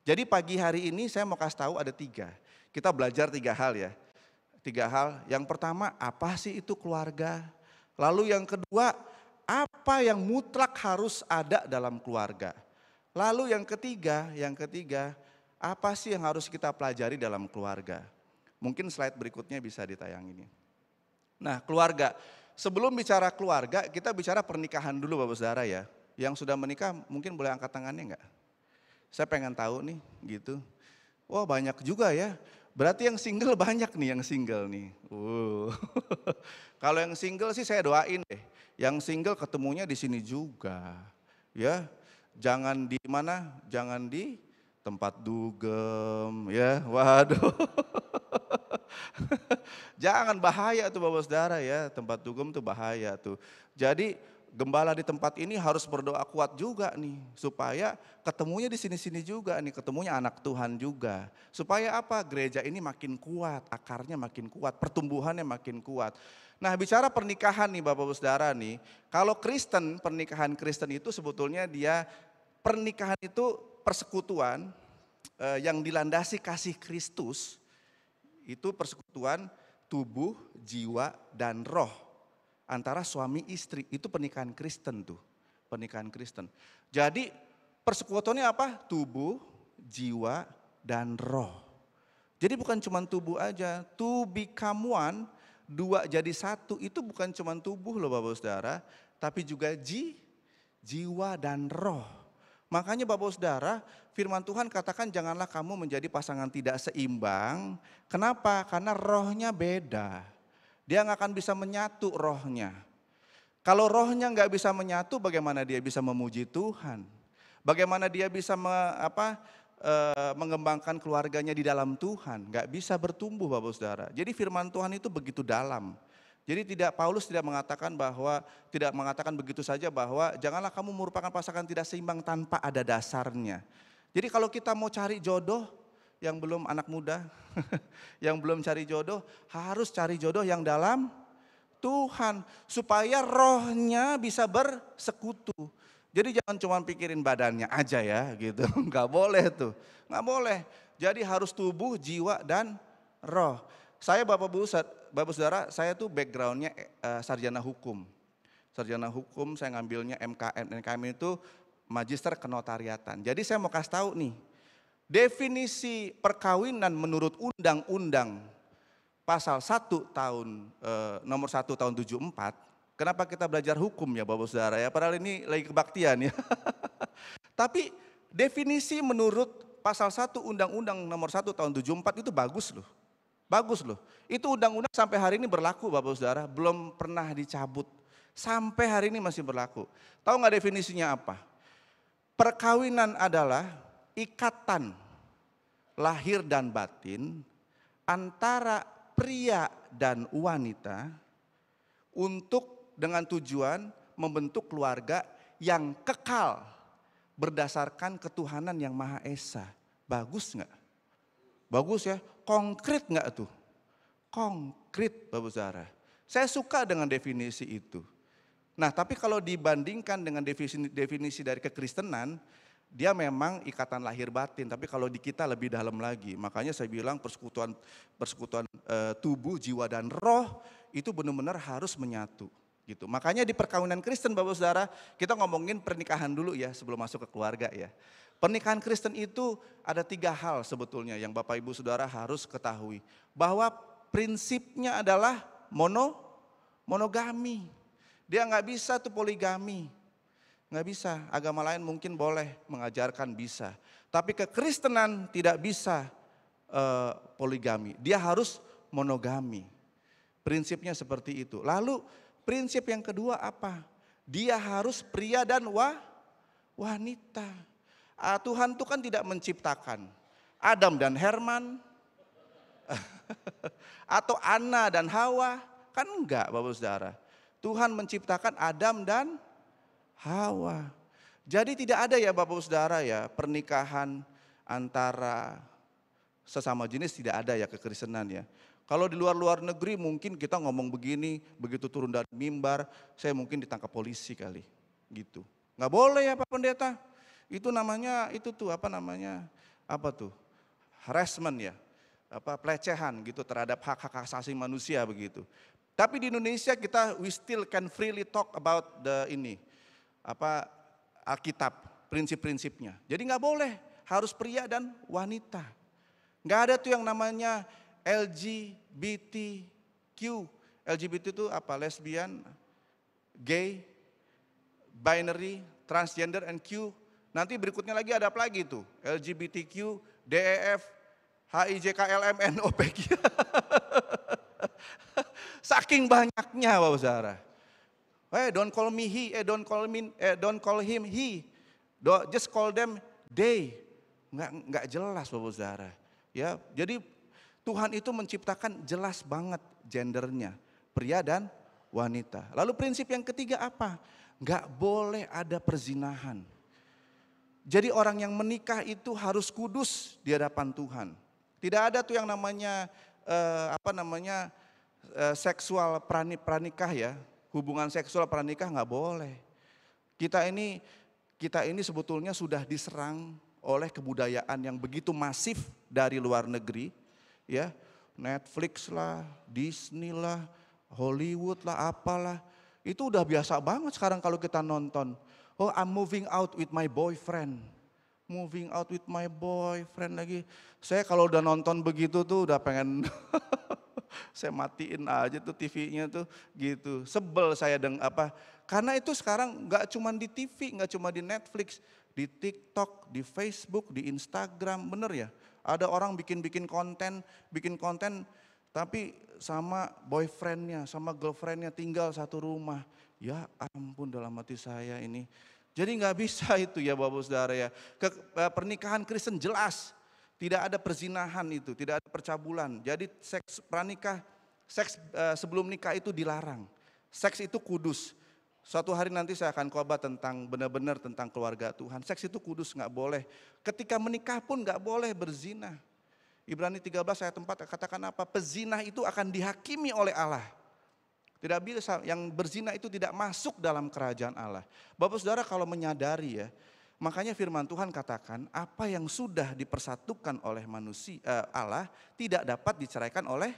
Jadi pagi hari ini saya mau kasih tahu ada 3. Kita belajar 3 hal ya. 3 hal. Yang pertama, apa sih itu keluarga? Lalu yang kedua, apa yang mutlak harus ada dalam keluarga? Lalu yang ketiga, apa sih yang harus kita pelajari dalam keluarga? Mungkin slide berikutnya bisa ditayangin. Nah, keluarga. Sebelum bicara keluarga, kita bicara pernikahan dulu Bapak Saudara ya. Yang sudah menikah mungkin boleh angkat tangannya enggak? Saya pengen tahu nih gitu. Wah banyak juga ya. Berarti yang single banyak nih Kalau yang single sih saya doain deh. Yang single ketemunya di sini juga. Ya, jangan di mana? Jangan di tempat dugem ya. Waduh. Jangan, bahaya tuh Bapak Saudara ya. Tempat dugem tuh bahaya tuh. Jadi gembala di tempat ini harus berdoa kuat juga nih, supaya ketemunya di sini-sini juga nih, ketemunya anak Tuhan juga. Supaya apa? Gereja ini makin kuat, akarnya makin kuat, pertumbuhannya makin kuat. Nah bicara pernikahan nih Bapak Saudara nih, kalau Kristen, pernikahan Kristen itu sebetulnya pernikahan itu persekutuan yang dilandasi kasih Kristus, itu persekutuan tubuh, jiwa, dan roh. Antara suami istri, itu pernikahan Kristen tuh, pernikahan Kristen. Jadi persekutuannya apa? Tubuh, jiwa, dan roh. Jadi bukan cuma tubuh aja, to become one, dua jadi satu itu bukan cuma tubuh loh Bapak Saudara, tapi juga jiwa dan roh. Makanya Bapak Saudara, firman Tuhan katakan janganlah kamu menjadi pasangan tidak seimbang. Kenapa? Karena rohnya beda. Dia nggak akan bisa menyatu rohnya. Kalau rohnya nggak bisa menyatu, bagaimana dia bisa memuji Tuhan? Bagaimana dia bisa mengembangkan keluarganya di dalam Tuhan? Nggak bisa bertumbuh Bapak Saudara. Jadi firman Tuhan itu begitu dalam. Jadi Paulus tidak mengatakan begitu saja bahwa janganlah kamu merupakan pasangan tidak seimbang tanpa ada dasarnya. Jadi kalau kita mau cari jodoh yang belum anak muda, yang belum cari jodoh, harus cari jodoh yang dalam Tuhan supaya rohnya bisa bersekutu. Jadi jangan cuma pikirin badannya aja ya gitu, nggak boleh tuh, nggak boleh. Jadi harus tubuh, jiwa dan roh. Saya Bapak Saudara, saya tuh backgroundnya sarjana hukum. Sarjana hukum saya ngambilnya MKN. MKN itu Magister Kenotariatan. Jadi saya mau kasih tahu nih, definisi perkawinan menurut Undang-Undang Pasal 1 tahun nomor 1 tahun 74. Kenapa kita belajar hukum ya Bapak Saudara ya? Padahal ini lagi kebaktian ya. Tapi definisi menurut Pasal 1 Undang-Undang nomor 1 tahun 74 itu bagus loh. Bagus loh, itu undang-undang sampai hari ini berlaku Bapak Saudara, belum pernah dicabut. Sampai hari ini masih berlaku. Tahu nggak definisinya apa? Perkawinan adalah ikatan lahir dan batin antara pria dan wanita dengan tujuan membentuk keluarga yang kekal berdasarkan ketuhanan yang Maha Esa. Bagus nggak? Bagus ya, konkret nggak tuh? Konkret Bapak Saudara. Saya suka dengan definisi itu. Nah tapi kalau dibandingkan dengan definisi dari kekristenan, dia memang ikatan lahir batin. Tapi kalau di kita lebih dalam lagi. Makanya saya bilang persekutuan tubuh, jiwa dan roh itu benar-benar harus menyatu. Gitu. Makanya di perkawinan Kristen Bapak Saudara, kita ngomongin pernikahan dulu ya sebelum masuk ke keluarga ya. Pernikahan Kristen itu ada 3 hal sebetulnya yang Bapak Ibu Saudara harus ketahui. Bahwa prinsipnya adalah monogami. Dia nggak bisa tuh poligami. Nggak bisa, agama lain mungkin boleh mengajarkan bisa. Tapi kekristenan tidak bisa poligami. Dia harus monogami. Prinsipnya seperti itu. Lalu prinsip yang kedua apa? Dia harus pria dan wanita. Tuhan itu kan tidak menciptakan Adam dan Herman atau Anna dan Hawa, kan enggak Bapak Saudara. Tuhan menciptakan Adam dan Hawa. Jadi tidak ada ya Bapak Saudara ya pernikahan antara sesama jenis, tidak ada ya kekristenan ya. Kalau di luar negeri mungkin kita ngomong begini, begitu turun dari mimbar, saya mungkin ditangkap polisi kali gitu. Nggak boleh ya Pak Pendeta. Itu namanya harassment ya, pelecehan gitu terhadap hak-hak asasi manusia begitu. Tapi di Indonesia we still can freely talk about Alkitab, prinsip-prinsipnya. Jadi nggak boleh, harus pria dan wanita. Nggak ada tuh yang namanya LGBTQ. LGBT itu apa? Lesbian, gay, binary, transgender, and Q. Nanti berikutnya lagi ada apa lagi tuh? LGBTQ, DEF, HIJKLM, NOPQ. Saking banyaknya Bapak Saudara. Don't call me he, don't call him he. Just call them they. Enggak jelas Bapak Saudara. Ya, jadi Tuhan itu menciptakan jelas banget gendernya, pria dan wanita. Lalu prinsip yang ketiga apa? Enggak boleh ada perzinahan. Jadi orang yang menikah itu harus kudus di hadapan Tuhan. Tidak ada tuh yang namanya seksual pranikah ya, hubungan seksual pranikah nggak boleh. Kita ini sebetulnya sudah diserang oleh kebudayaan yang begitu masif dari luar negeri, ya Netflix lah, Disney lah, Hollywood lah, apalah, itu udah biasa banget sekarang kalau kita nonton. Oh, I'm moving out with my boyfriend. Moving out with my boyfriend lagi. Saya kalau udah nonton begitu tuh udah pengen Saya matiin aja tuh TV-nya tuh gitu. Sebel saya karena itu sekarang nggak cuma di TV, nggak cuma di Netflix, di TikTok, di Facebook, di Instagram, bener ya. Ada orang bikin konten tapi sama boyfriendnya, sama girlfriendnya tinggal satu rumah. Ya ampun, dalam hati saya ini. Jadi nggak bisa itu ya Bapak Saudara ya. Pernikahan Kristen jelas tidak ada perzinahan itu, tidak ada percabulan. Jadi seks sebelum nikah itu dilarang. Seks itu kudus. Suatu hari nanti saya akan khotbah tentang benar-benar tentang keluarga Tuhan. Seks itu kudus, nggak boleh. Ketika menikah pun nggak boleh berzina. Ibrani 13 ayat 4 katakan apa? Pezina itu akan dihakimi oleh Allah. Tidak bisa, yang berzina itu tidak masuk dalam kerajaan Allah. Bapak Saudara kalau menyadari ya, makanya firman Tuhan katakan apa yang sudah dipersatukan oleh manusia Allah tidak dapat diceraikan oleh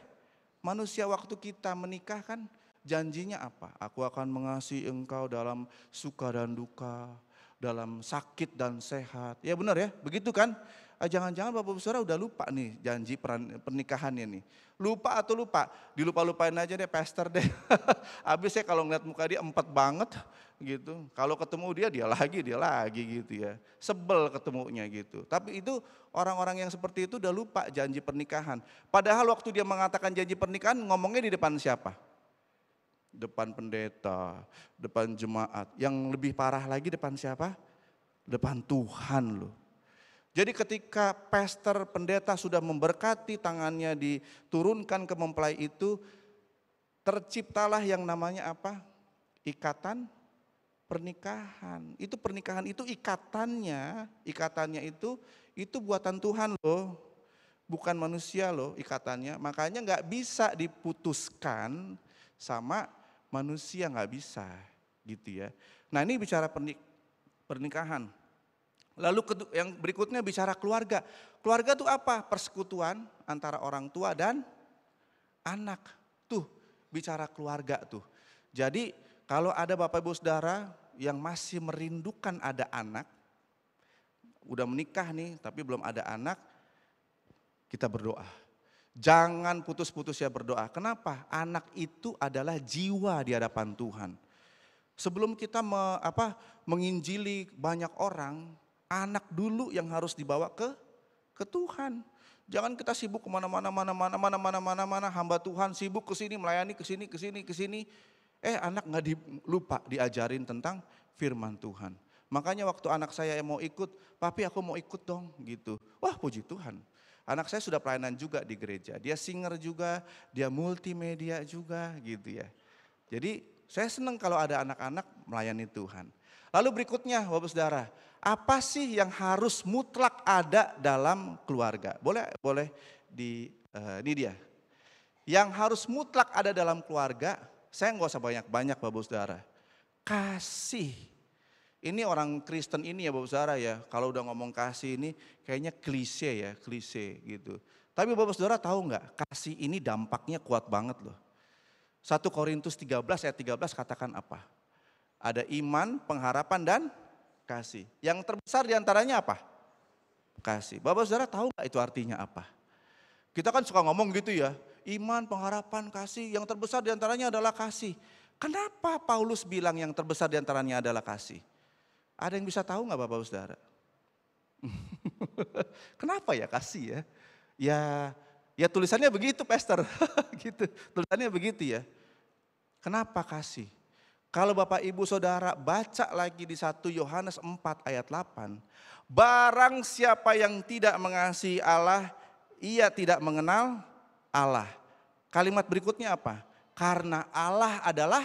manusia. Waktu kita menikah kan janjinya apa? Aku akan mengasihi engkau dalam suka dan duka, dalam sakit dan sehat. Ya benar ya, begitu kan? Jangan-jangan Bapak Saudara udah lupa nih janji pernikahannya nih. Lupa atau lupa? Dilupa-lupain aja deh pastor deh. Habis saya kalau ngeliat muka dia empat banget gitu. Kalau ketemu dia lagi gitu ya. Sebel ketemunya gitu. Tapi itu orang-orang yang seperti itu udah lupa janji pernikahan. Padahal waktu dia mengatakan janji pernikahan ngomongnya di depan siapa? Depan pendeta, depan jemaat. Yang lebih parah lagi depan siapa? Depan Tuhan loh. Jadi ketika pastor pendeta sudah memberkati, tangannya diturunkan ke mempelai itu, terciptalah yang namanya apa? Ikatan pernikahan. Itu pernikahan itu ikatannya itu buatan Tuhan loh. Bukan manusia loh ikatannya. Makanya nggak bisa diputuskan sama manusia, nggak bisa gitu ya. Nah ini bicara pernikahan. Lalu yang berikutnya bicara keluarga. Keluarga itu apa? Persekutuan antara orang tua dan anak. Tuh bicara keluarga tuh. Jadi kalau ada Bapak Ibu Saudara yang masih merindukan ada anak, udah menikah nih tapi belum ada anak, kita berdoa. Jangan putus-putus ya berdoa. Kenapa? Anak itu adalah jiwa di hadapan Tuhan. Sebelum kita menginjili banyak orang, anak dulu yang harus dibawa ke Tuhan. Jangan kita sibuk kemana-mana, hamba Tuhan sibuk kesini melayani kesini. Anak nggak lupa diajarin tentang firman Tuhan. Makanya waktu anak saya yang mau ikut, papi aku mau ikut dong gitu. Wah puji Tuhan. Anak saya sudah pelayanan juga di gereja. Dia singer juga, dia multimedia juga gitu ya. Jadi saya senang kalau ada anak-anak melayani Tuhan. Lalu berikutnya Bapak Saudara, apa sih yang harus mutlak ada dalam keluarga? Boleh ini dia. Yang harus mutlak ada dalam keluarga, saya nggak usah banyak-banyak Bapak Saudara. Kasih. Ini orang Kristen ini ya Bapak Saudara ya, kalau udah ngomong kasih ini kayaknya klise gitu. Tapi Bapak Saudara tahu nggak, kasih ini dampaknya kuat banget loh. 1 Korintus 13 ayat 13 katakan apa? Ada iman, pengharapan dan kasih. Yang terbesar diantaranya apa? Kasih. Bapak Saudara tahu nggak itu artinya apa? Kita kan suka ngomong gitu ya, iman, pengharapan, kasih. Yang terbesar diantaranya adalah kasih. Kenapa Paulus bilang yang terbesar diantaranya adalah kasih? Ada yang bisa tahu nggak Bapak Saudara? Kenapa ya kasih ya? Ya tulisannya begitu pastor, gitu. Tulisannya begitu ya. Kenapa kasih? Kalau Bapak Ibu Saudara baca lagi di 1 Yohanes 4 ayat 8. Barang siapa yang tidak mengasihi Allah, ia tidak mengenal Allah. Kalimat berikutnya apa? Karena Allah adalah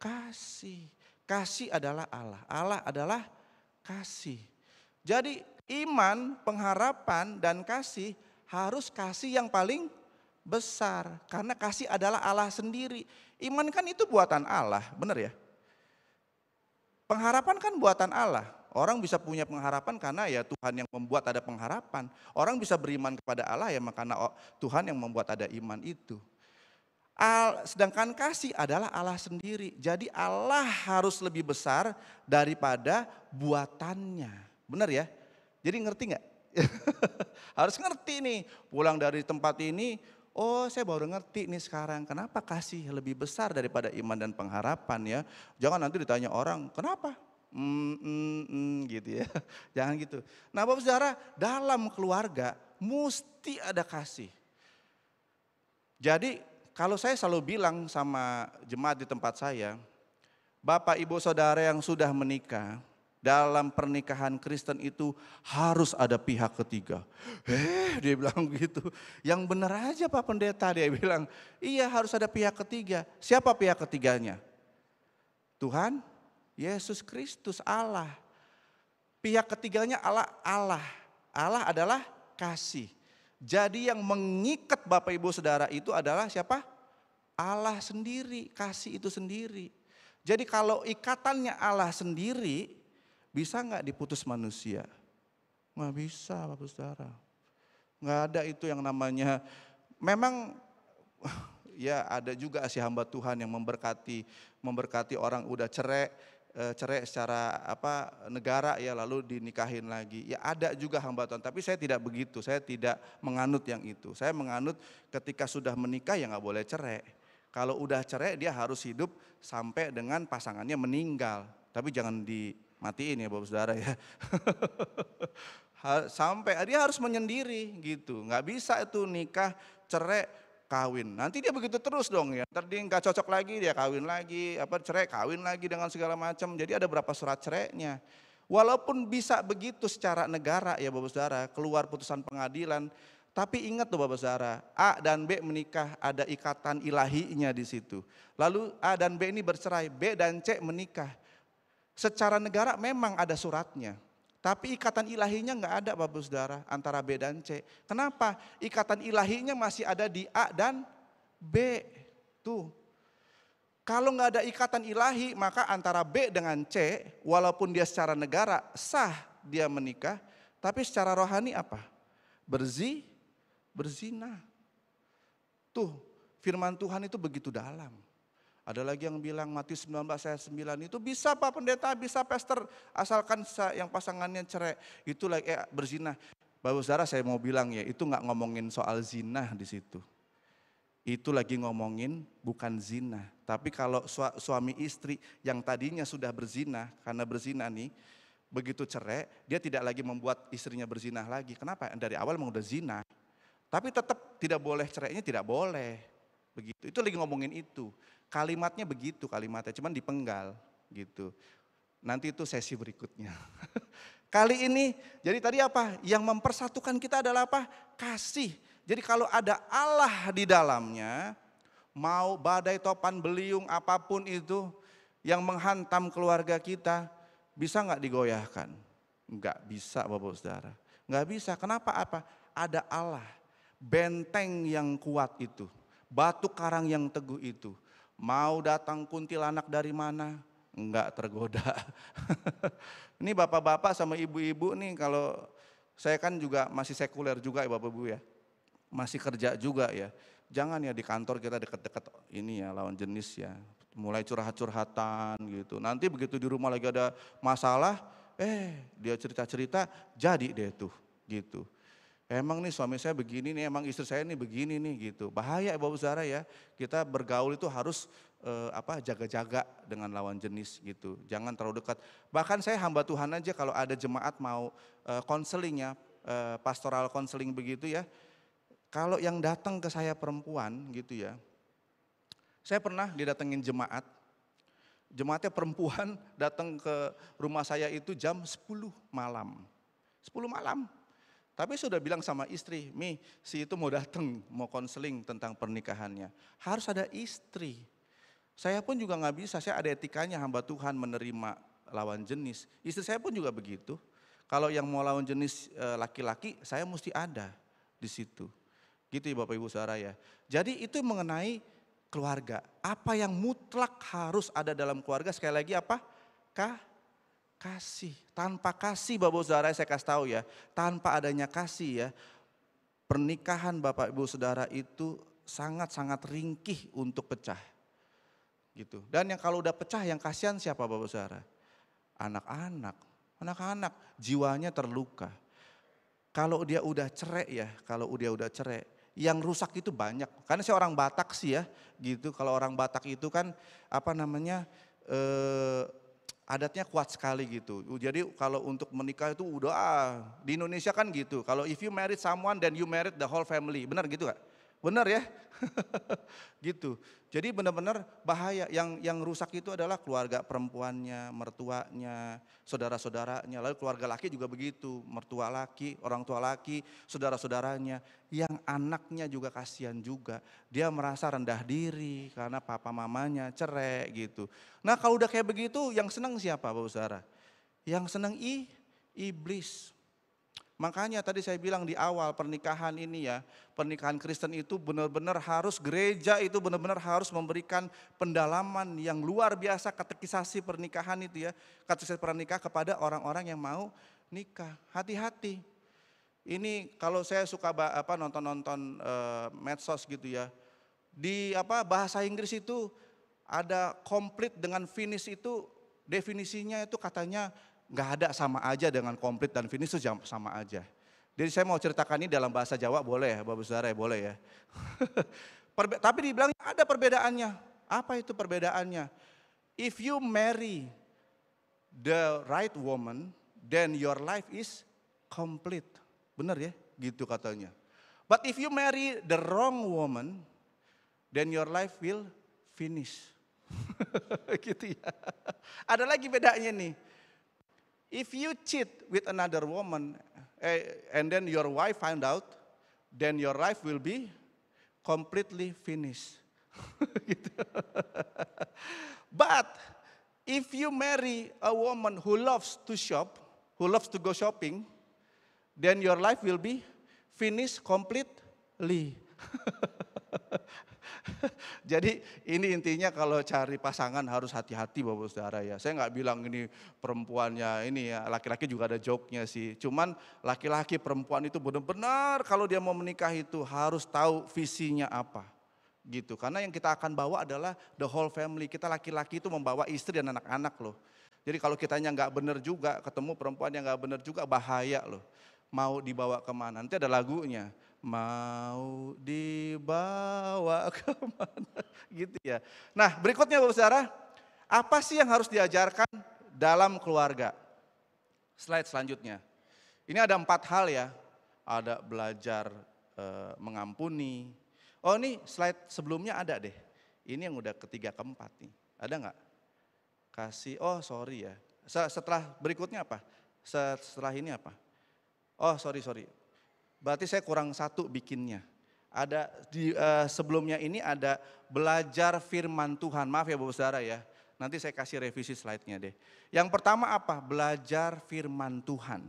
kasih. Kasih adalah Allah. Allah adalah kasih. Jadi iman, pengharapan, dan kasih harus kasih yang paling besar. Karena kasih adalah Allah sendiri. Iman kan itu buatan Allah, benar ya? Pengharapan kan buatan Allah. Orang bisa punya pengharapan karena ya Tuhan yang membuat ada pengharapan. Orang bisa beriman kepada Allah ya karena Tuhan yang membuat ada iman itu. Sedangkan kasih adalah Allah sendiri. Jadi Allah harus lebih besar daripada buatannya. Benar ya? Jadi ngerti nggak? Harus ngerti nih, pulang dari tempat ini, Oh, saya baru ngerti nih sekarang kenapa kasih lebih besar daripada iman dan pengharapan ya. Jangan nanti ditanya orang, kenapa? Gitu ya. Jangan gitu. Nah Bapak Saudara, dalam keluarga mesti ada kasih. Jadi kalau saya selalu bilang sama jemaat di tempat saya, Bapak Ibu Saudara yang sudah menikah, dalam pernikahan Kristen itu harus ada pihak ketiga. Dia bilang gitu. Yang benar aja Pak Pendeta, dia bilang. Iya, harus ada pihak ketiga. Siapa pihak ketiganya? Tuhan Yesus Kristus, Allah. Pihak ketiganya Allah. Allah adalah kasih. Jadi yang mengikat Bapak Ibu Saudara itu adalah siapa? Allah sendiri, kasih itu sendiri. Jadi kalau ikatannya Allah sendiri, bisa nggak diputus manusia? Nggak bisa Bapak Saudara. Nggak ada itu yang namanya, memang ya ada juga si hamba Tuhan yang memberkati orang udah cerai secara negara ya lalu dinikahin lagi. Ya ada juga hamba Tuhan, tapi saya tidak begitu, saya tidak menganut yang itu. Saya menganut ketika sudah menikah ya nggak boleh cerai. Kalau udah cerai dia harus hidup sampai dengan pasangannya meninggal. Tapi jangan dimatiin ya Bapak Saudara ya. Sampai dia harus menyendiri gitu. Nggak bisa itu nikah, cerai, kawin. Nanti dia begitu terus dong ya. Ntar dia nggak cocok lagi, dia kawin lagi, cerai, kawin lagi dengan segala macam. Jadi ada berapa surat cerainya. Walaupun bisa begitu secara negara ya Bapak Saudara, keluar putusan pengadilan. Tapi ingat tuh Bapak Saudara, A dan B menikah, ada ikatan ilahinya di situ. Lalu A dan B ini bercerai, B dan C menikah. Secara negara memang ada suratnya. Tapi ikatan ilahinya nggak ada Bapak Saudara antara B dan C. Kenapa? Ikatan ilahinya masih ada di A dan B. Tuh. Kalau nggak ada ikatan ilahi maka antara B dengan C walaupun dia secara negara sah dia menikah. Tapi secara rohani apa? Berzina. Tuh firman Tuhan itu begitu dalam. Ada lagi yang bilang Matius 19 ayat 9 itu bisa Pak Pendeta, bisa Pastor asalkan yang pasangannya cerai. Itu lagi berzina. Bapak Saudara saya mau bilang ya itu gak ngomongin soal zina di situ. Itu lagi ngomongin bukan zina. Tapi kalau suami istri yang tadinya sudah berzina, karena berzina nih, begitu cerai dia tidak lagi membuat istrinya berzina lagi. Kenapa? Dari awal memang udah zina. Tapi tetap tidak boleh cerainya, tidak boleh. Begitu. Itu lagi ngomongin itu. Kalimatnya begitu kalimatnya, cuman dipenggal gitu. Nanti itu sesi berikutnya. Kali ini, jadi tadi apa? Yang mempersatukan kita adalah apa? Kasih. Jadi kalau ada Allah di dalamnya, mau badai topan beliung apapun itu yang menghantam keluarga kita, bisa nggak digoyahkan? Nggak bisa Bapak Saudara. Nggak bisa. Kenapa apa? Ada Allah. Benteng yang kuat itu, batu karang yang teguh itu, mau datang kuntilanak dari mana, enggak tergoda. Ini bapak-bapak sama ibu-ibu nih kalau saya kan juga masih sekuler juga ya Bapak-Ibu ya, masih kerja juga ya. Jangan ya di kantor kita deket-deket ini ya lawan jenis ya, mulai curhat-curhatan gitu. Nanti begitu di rumah lagi ada masalah, dia cerita-cerita jadi deh tuh gitu. Emang nih suami saya begini nih, emang istri saya nih begini nih gitu. Bahaya Bapak Saudara ya, kita bergaul itu harus jaga-jaga dengan lawan jenis gitu. Jangan terlalu dekat. Bahkan saya hamba Tuhan aja kalau ada jemaat mau konseling ya, pastoral konseling begitu ya. Kalau yang datang ke saya perempuan gitu ya, saya pernah didatengin jemaat. Jemaatnya perempuan datang ke rumah saya itu jam 10 malam. 10 malam. Tapi sudah bilang sama istri, si itu mau datang, mau konseling tentang pernikahannya. Harus ada istri. Saya pun juga nggak bisa, saya ada etikanya hamba Tuhan menerima lawan jenis. Istri saya pun juga begitu. Kalau yang mau lawan jenis laki-laki, saya mesti ada di situ. Gitu ya Bapak Ibu Saudara ya. Jadi itu mengenai keluarga. Apa yang mutlak harus ada dalam keluarga, sekali lagi apa? Kasih. Tanpa kasih Bapak Saudara saya kasih tahu ya, tanpa adanya kasih ya, pernikahan Bapak Ibu Saudara itu sangat-sangat ringkih untuk pecah. Gitu. Dan yang kalau udah pecah yang kasihan siapa Bapak Saudara? Anak-anak. Anak-anak jiwanya terluka. Kalau dia udah cerai ya, kalau dia udah cerai, yang rusak itu banyak. Karena saya orang Batak sih ya, gitu. Kalau orang Batak itu kan adatnya kuat sekali gitu. Jadi kalau untuk menikah itu udah di Indonesia kan gitu. Kalau if you married someone then you married the whole family. Benar gitu gak? Benar ya? Gitu. Jadi benar-benar bahaya. Yang rusak itu adalah keluarga perempuannya, mertuanya, saudara-saudaranya. Lalu keluarga laki juga begitu. Mertua laki, orang tua laki, saudara-saudaranya. Yang anaknya juga kasihan juga. Dia merasa rendah diri karena papa mamanya cerai gitu. Nah kalau udah kayak begitu yang senang siapa Bapak Saudara? Yang senang iblis. Makanya tadi saya bilang di awal pernikahan ini ya, pernikahan Kristen itu benar-benar harus, gereja itu benar-benar harus memberikan pendalaman yang luar biasa katekisasi pernikahan itu ya. Katekisasi pernikahan kepada orang-orang yang mau nikah. Hati-hati. Ini kalau saya suka nonton medsos gitu ya. Di bahasa Inggris itu ada komplit dengan finish itu definisinya itu katanya nggak ada, sama aja dengan komplit dan finish itu sama aja. Jadi saya mau ceritakan ini dalam bahasa Jawa boleh ya Bapak Saudara ya, boleh ya. Tapi dibilang ada perbedaannya. Apa itu perbedaannya? If you marry the right woman, then your life is complete. Benar ya? Gitu katanya. But if you marry the wrong woman, then your life will finish. Gitu ya. Ada lagi bedanya nih. If you cheat with another woman and then your wife find out, then your life will be completely finished. Gitu. But if you marry a woman who loves to shop, who loves to go shopping, then your life will be finished completely. Jadi ini intinya kalau cari pasangan harus hati-hati Bapak Saudara ya. Saya nggak bilang ini perempuannya ini ya, laki-laki juga ada joke-nya sih. Cuman laki-laki perempuan itu benar-benar kalau dia mau menikah itu harus tahu visinya apa. Gitu. Karena yang kita akan bawa adalah the whole family. Kita laki-laki itu membawa istri dan anak-anak loh. Jadi kalau kitanya nggak benar juga, ketemu perempuan yang nggak benar juga bahaya loh. Mau dibawa kemana? Nanti ada lagunya. Mau dibawa kemana, gitu ya. Nah berikutnya Bapak Saudara, apa sih yang harus diajarkan dalam keluarga? Slide selanjutnya. Ini ada 4 hal ya, ada belajar mengampuni. Oh ini slide sebelumnya ada deh, ini yang udah ketiga keempat nih, ada nggak? Kasih, oh sorry ya, setelah berikutnya apa? Setelah ini apa? Oh sorry. Berarti saya kurang satu bikinnya. Ada di sebelumnya ini ada belajar firman Tuhan. Maaf ya Bapak Saudara ya. Nanti saya kasih revisi slide-nya deh. Yang pertama apa? Belajar firman Tuhan.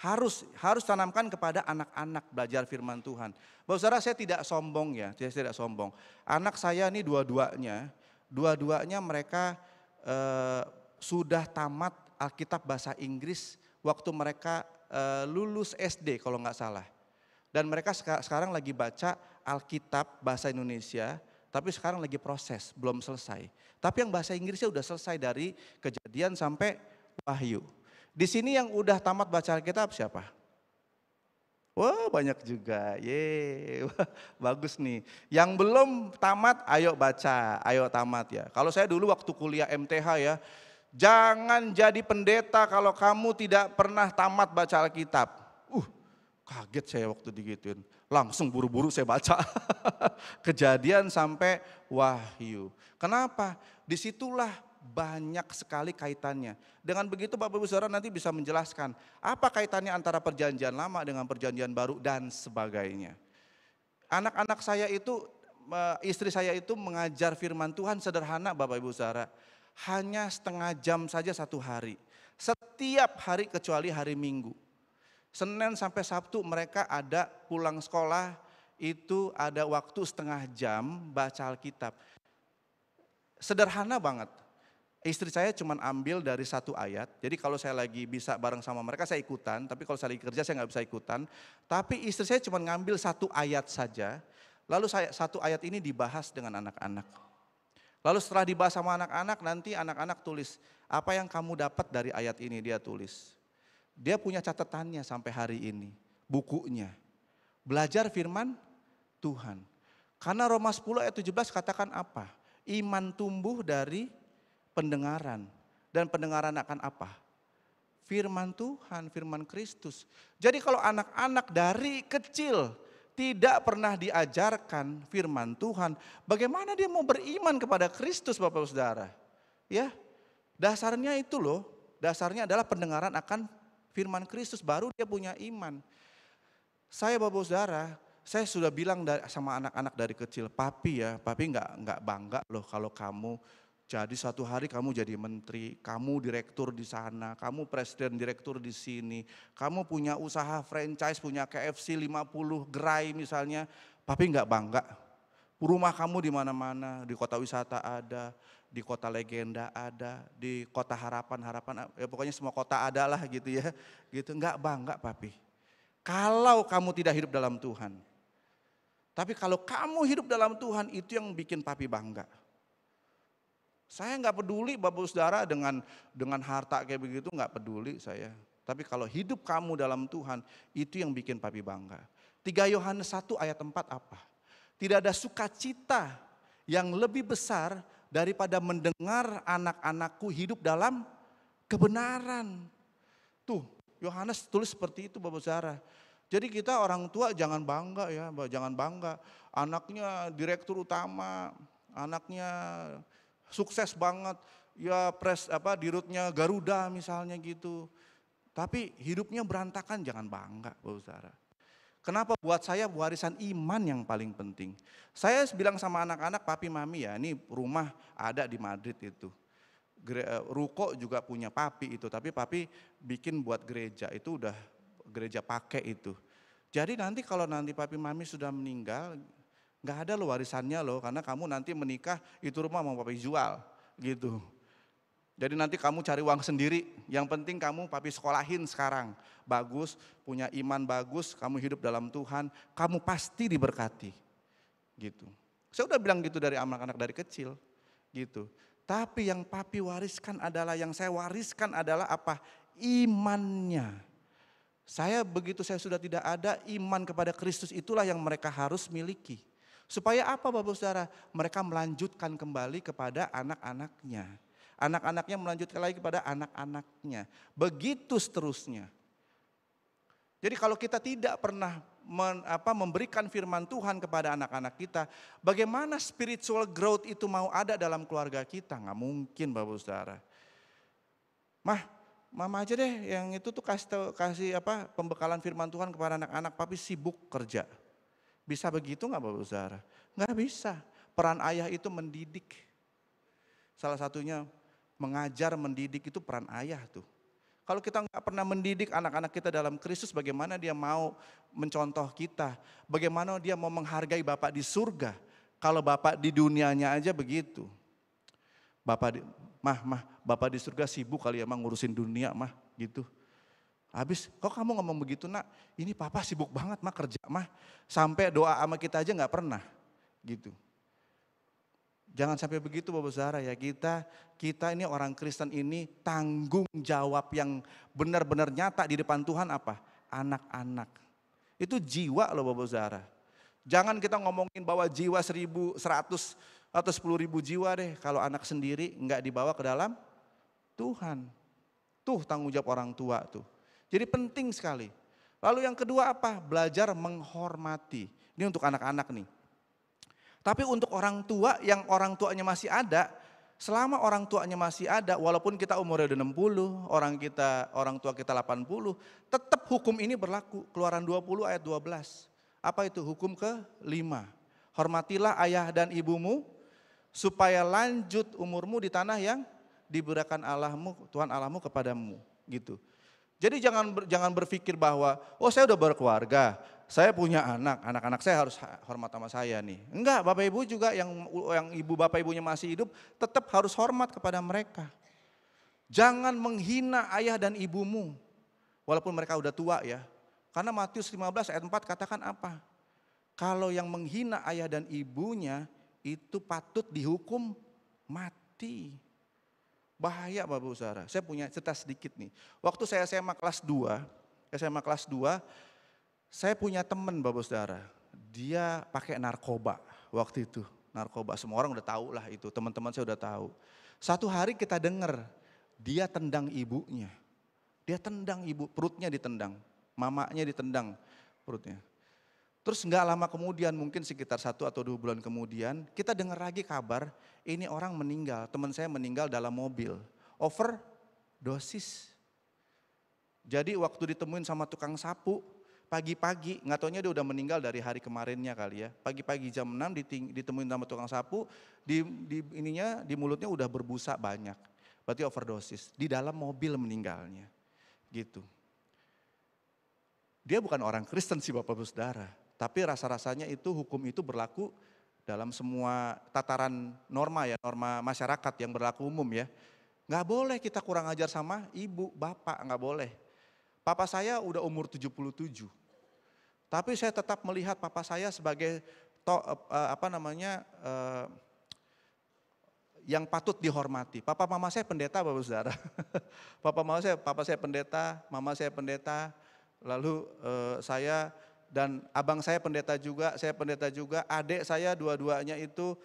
Harus tanamkan kepada anak-anak belajar firman Tuhan. Bapak Saudara saya tidak sombong ya, saya tidak sombong. Anak saya ini dua-duanya mereka sudah tamat Alkitab bahasa Inggris waktu mereka lulus SD kalau nggak salah. Dan mereka sekarang lagi baca Alkitab bahasa Indonesia, tapi sekarang lagi proses, belum selesai. Tapi yang bahasa Inggrisnya udah selesai dari Kejadian sampai Wahyu. Di sini yang udah tamat baca Alkitab siapa? Wah banyak juga, bagus nih. Yang belum tamat ayo baca, ayo tamat ya. Kalau saya dulu waktu kuliah MTH ya, jangan jadi pendeta kalau kamu tidak pernah tamat baca Alkitab. Kaget saya waktu digituin, langsung buru-buru saya baca Kejadian sampai Wahyu. Kenapa? Disitulah banyak sekali kaitannya. Dengan begitu Bapak Ibu Saudara nanti bisa menjelaskan apa kaitannya antara perjanjian lama dengan perjanjian baru dan sebagainya. Anak-anak saya itu, istri saya itu mengajar firman Tuhan sederhana Bapak Ibu Saudara. Hanya setengah jam saja satu hari. Setiap hari kecuali hari Minggu. Senin sampai Sabtu mereka ada pulang sekolah itu ada waktu setengah jam baca Alkitab. Sederhana banget. Istri saya cuma ambil dari satu ayat. Jadi kalau saya lagi bisa bareng sama mereka saya ikutan. Tapi kalau saya lagi kerja saya nggak bisa ikutan. Tapi istri saya cuma ngambil satu ayat saja. Lalu satu ayat ini dibahas dengan anak-anak. Lalu setelah dibahas sama anak-anak nanti anak-anak tulis. Apa yang kamu dapat dari ayat ini dia tulis. Dia punya catatannya sampai hari ini, bukunya. Belajar firman Tuhan. Karena Roma 10 ayat 17 katakan apa? Iman tumbuh dari pendengaran. Dan pendengaran akan apa? Firman Tuhan, firman Kristus. Jadi kalau anak-anak dari kecil tidak pernah diajarkan firman Tuhan, bagaimana dia mau beriman kepada Kristus Bapak Saudara? Ya, dasarnya itu loh, dasarnya adalah pendengaran akan firman Kristus, baru dia punya iman. Saya Bapak Saudara, saya sudah bilang sama anak-anak dari kecil, papi nggak bangga loh kalau kamu jadi satu hari kamu jadi menteri, kamu direktur di sana, kamu presiden direktur di sini, kamu punya usaha franchise, punya KFC 50 gerai misalnya, papi nggak bangga. Rumah kamu di mana-mana, di kota wisata ada, di kota legenda ada, di kota harapan, ya pokoknya semua kota ada lah gitu ya, gitu nggak bangga papi. Kalau kamu tidak hidup dalam Tuhan. Tapi kalau kamu hidup dalam Tuhan, itu yang bikin papi bangga. Saya nggak peduli Bapak Saudara dengan harta kayak begitu, nggak peduli saya. Tapi kalau hidup kamu dalam Tuhan, itu yang bikin papi bangga. 3 Yohanes 1 ayat 4 apa? Tidak ada sukacita yang lebih besar daripada mendengar anak-anakku hidup dalam kebenaran. Tuh, Yohanes tulis seperti itu Bapak Saudara. Jadi kita orang tua jangan bangga ya, jangan bangga. Anaknya direktur utama, anaknya sukses banget, ya dirutnya Garuda misalnya gitu. Tapi hidupnya berantakan, jangan bangga Bapak Saudara. Kenapa? Buat saya warisan iman yang paling penting. Saya bilang sama anak-anak, papi mami ya, ini rumah ada di Madrid itu. Ruko juga punya papi itu, tapi papi bikin buat gereja, itu udah gereja pakai itu. Jadi nanti kalau nanti papi mami sudah meninggal, nggak ada loh warisannya loh, karena kamu nanti menikah itu rumah mau papi jual gitu. Jadi nanti kamu cari uang sendiri, yang penting kamu papi sekolahin sekarang, bagus, punya iman bagus, kamu hidup dalam Tuhan, kamu pasti diberkati gitu. Saya udah bilang gitu dari anak-anak dari kecil gitu. Tapi yang papi wariskan adalah, yang saya wariskan adalah apa? Imannya. Begitu saya sudah tidak ada, iman kepada Kristus itulah yang mereka harus miliki. Supaya apa Bapak Saudara? Mereka melanjutkan kembali kepada anak-anaknya. Anak-anaknya melanjutkan lagi kepada anak-anaknya. Begitu seterusnya. Jadi kalau kita tidak pernah memberikan firman Tuhan kepada anak-anak kita, bagaimana spiritual growth itu mau ada dalam keluarga kita? Nggak mungkin Bapak Saudara. Mama aja deh yang itu tuh kasih pembekalan firman Tuhan kepada anak-anak, papi sibuk kerja. Bisa begitu nggak Bapak Saudara? Nggak bisa. Peran ayah itu mendidik. Salah satunya mengajar, mendidik itu peran ayah tuh. Kalau kita nggak pernah mendidik anak-anak kita dalam Kristus, bagaimana dia mau mencontoh kita? Bagaimana dia mau menghargai Bapak di surga? Kalau Bapak di dunianya aja begitu. Bapak di surga sibuk kali ya ngurusin dunia gitu. Habis, kok kamu ngomong begitu nak? Ini papa sibuk banget kerja sampai doa sama kita aja nggak pernah gitu. Jangan sampai begitu Bapak Saudara ya, kita ini orang Kristen ini tanggung jawab yang benar-benar nyata di depan Tuhan apa? Anak-anak. Itu jiwa loh Bapak Saudara. Jangan kita ngomongin bahwa jiwa 1.100 atau 10.000 jiwa deh, kalau anak sendiri nggak dibawa ke dalam Tuhan. Tuh tanggung jawab orang tua tuh. Jadi penting sekali. Lalu yang kedua apa? Belajar menghormati. Ini untuk anak-anak nih. Tapi untuk orang tua yang orang tuanya masih ada, selama orang tuanya masih ada, walaupun kita umurnya udah 60, orang tua kita 80, tetap hukum ini berlaku. Keluaran 20 ayat 12. Apa itu? Hukum ke-5. Hormatilah ayah dan ibumu supaya lanjut umurmu di tanah yang diberikan Tuhan Allahmu kepadamu gitu. Jadi jangan berpikir bahwa saya udah berkeluarga, saya punya anak-anak saya harus hormat sama saya nih. Enggak, Bapak Ibu juga yang ibu bapak ibunya masih hidup tetap harus hormat kepada mereka. Jangan menghina ayah dan ibumu walaupun mereka udah tua ya. Karena Matius 15 ayat 4 katakan apa? Kalau yang menghina ayah dan ibunya itu patut dihukum mati. Bahaya Bapak Saudara. Saya punya cerita sedikit nih. Waktu saya SMA kelas 2, saya punya teman Bapak Saudara. dia pakai narkoba waktu itu. Narkoba, semua orang udah tahu lah itu, teman-teman saya udah tahu. Satu hari kita dengar, dia tendang ibunya. Dia tendang ibu, perutnya ditendang, mamanya ditendang perutnya. Terus nggak lama kemudian, mungkin sekitar 1 atau 2 bulan kemudian, kita dengar lagi kabar, ini orang meninggal, teman saya meninggal dalam mobil, overdosis. Jadi waktu ditemuin sama tukang sapu, pagi-pagi, nggak taunya dia udah meninggal dari hari kemarinnya kali ya. Pagi-pagi jam 6 ditemuin sama tukang sapu, di mulutnya udah berbusa banyak. Berarti overdosis, di dalam mobil meninggalnya. Gitu. Dia bukan orang Kristen sih Bapak Ibu Saudara, tapi rasa-rasanya itu hukum itu berlaku dalam semua tataran norma ya, norma masyarakat yang berlaku umum ya. Nggak boleh kita kurang ajar sama ibu, bapak, nggak boleh. Papa saya udah umur 77, tapi saya tetap melihat papa saya sebagai yang patut dihormati. Papa mama saya pendeta Bapak Saudara. Papa saya pendeta, mama saya pendeta, lalu saya dan abang saya pendeta juga, adik saya dua-duanya itu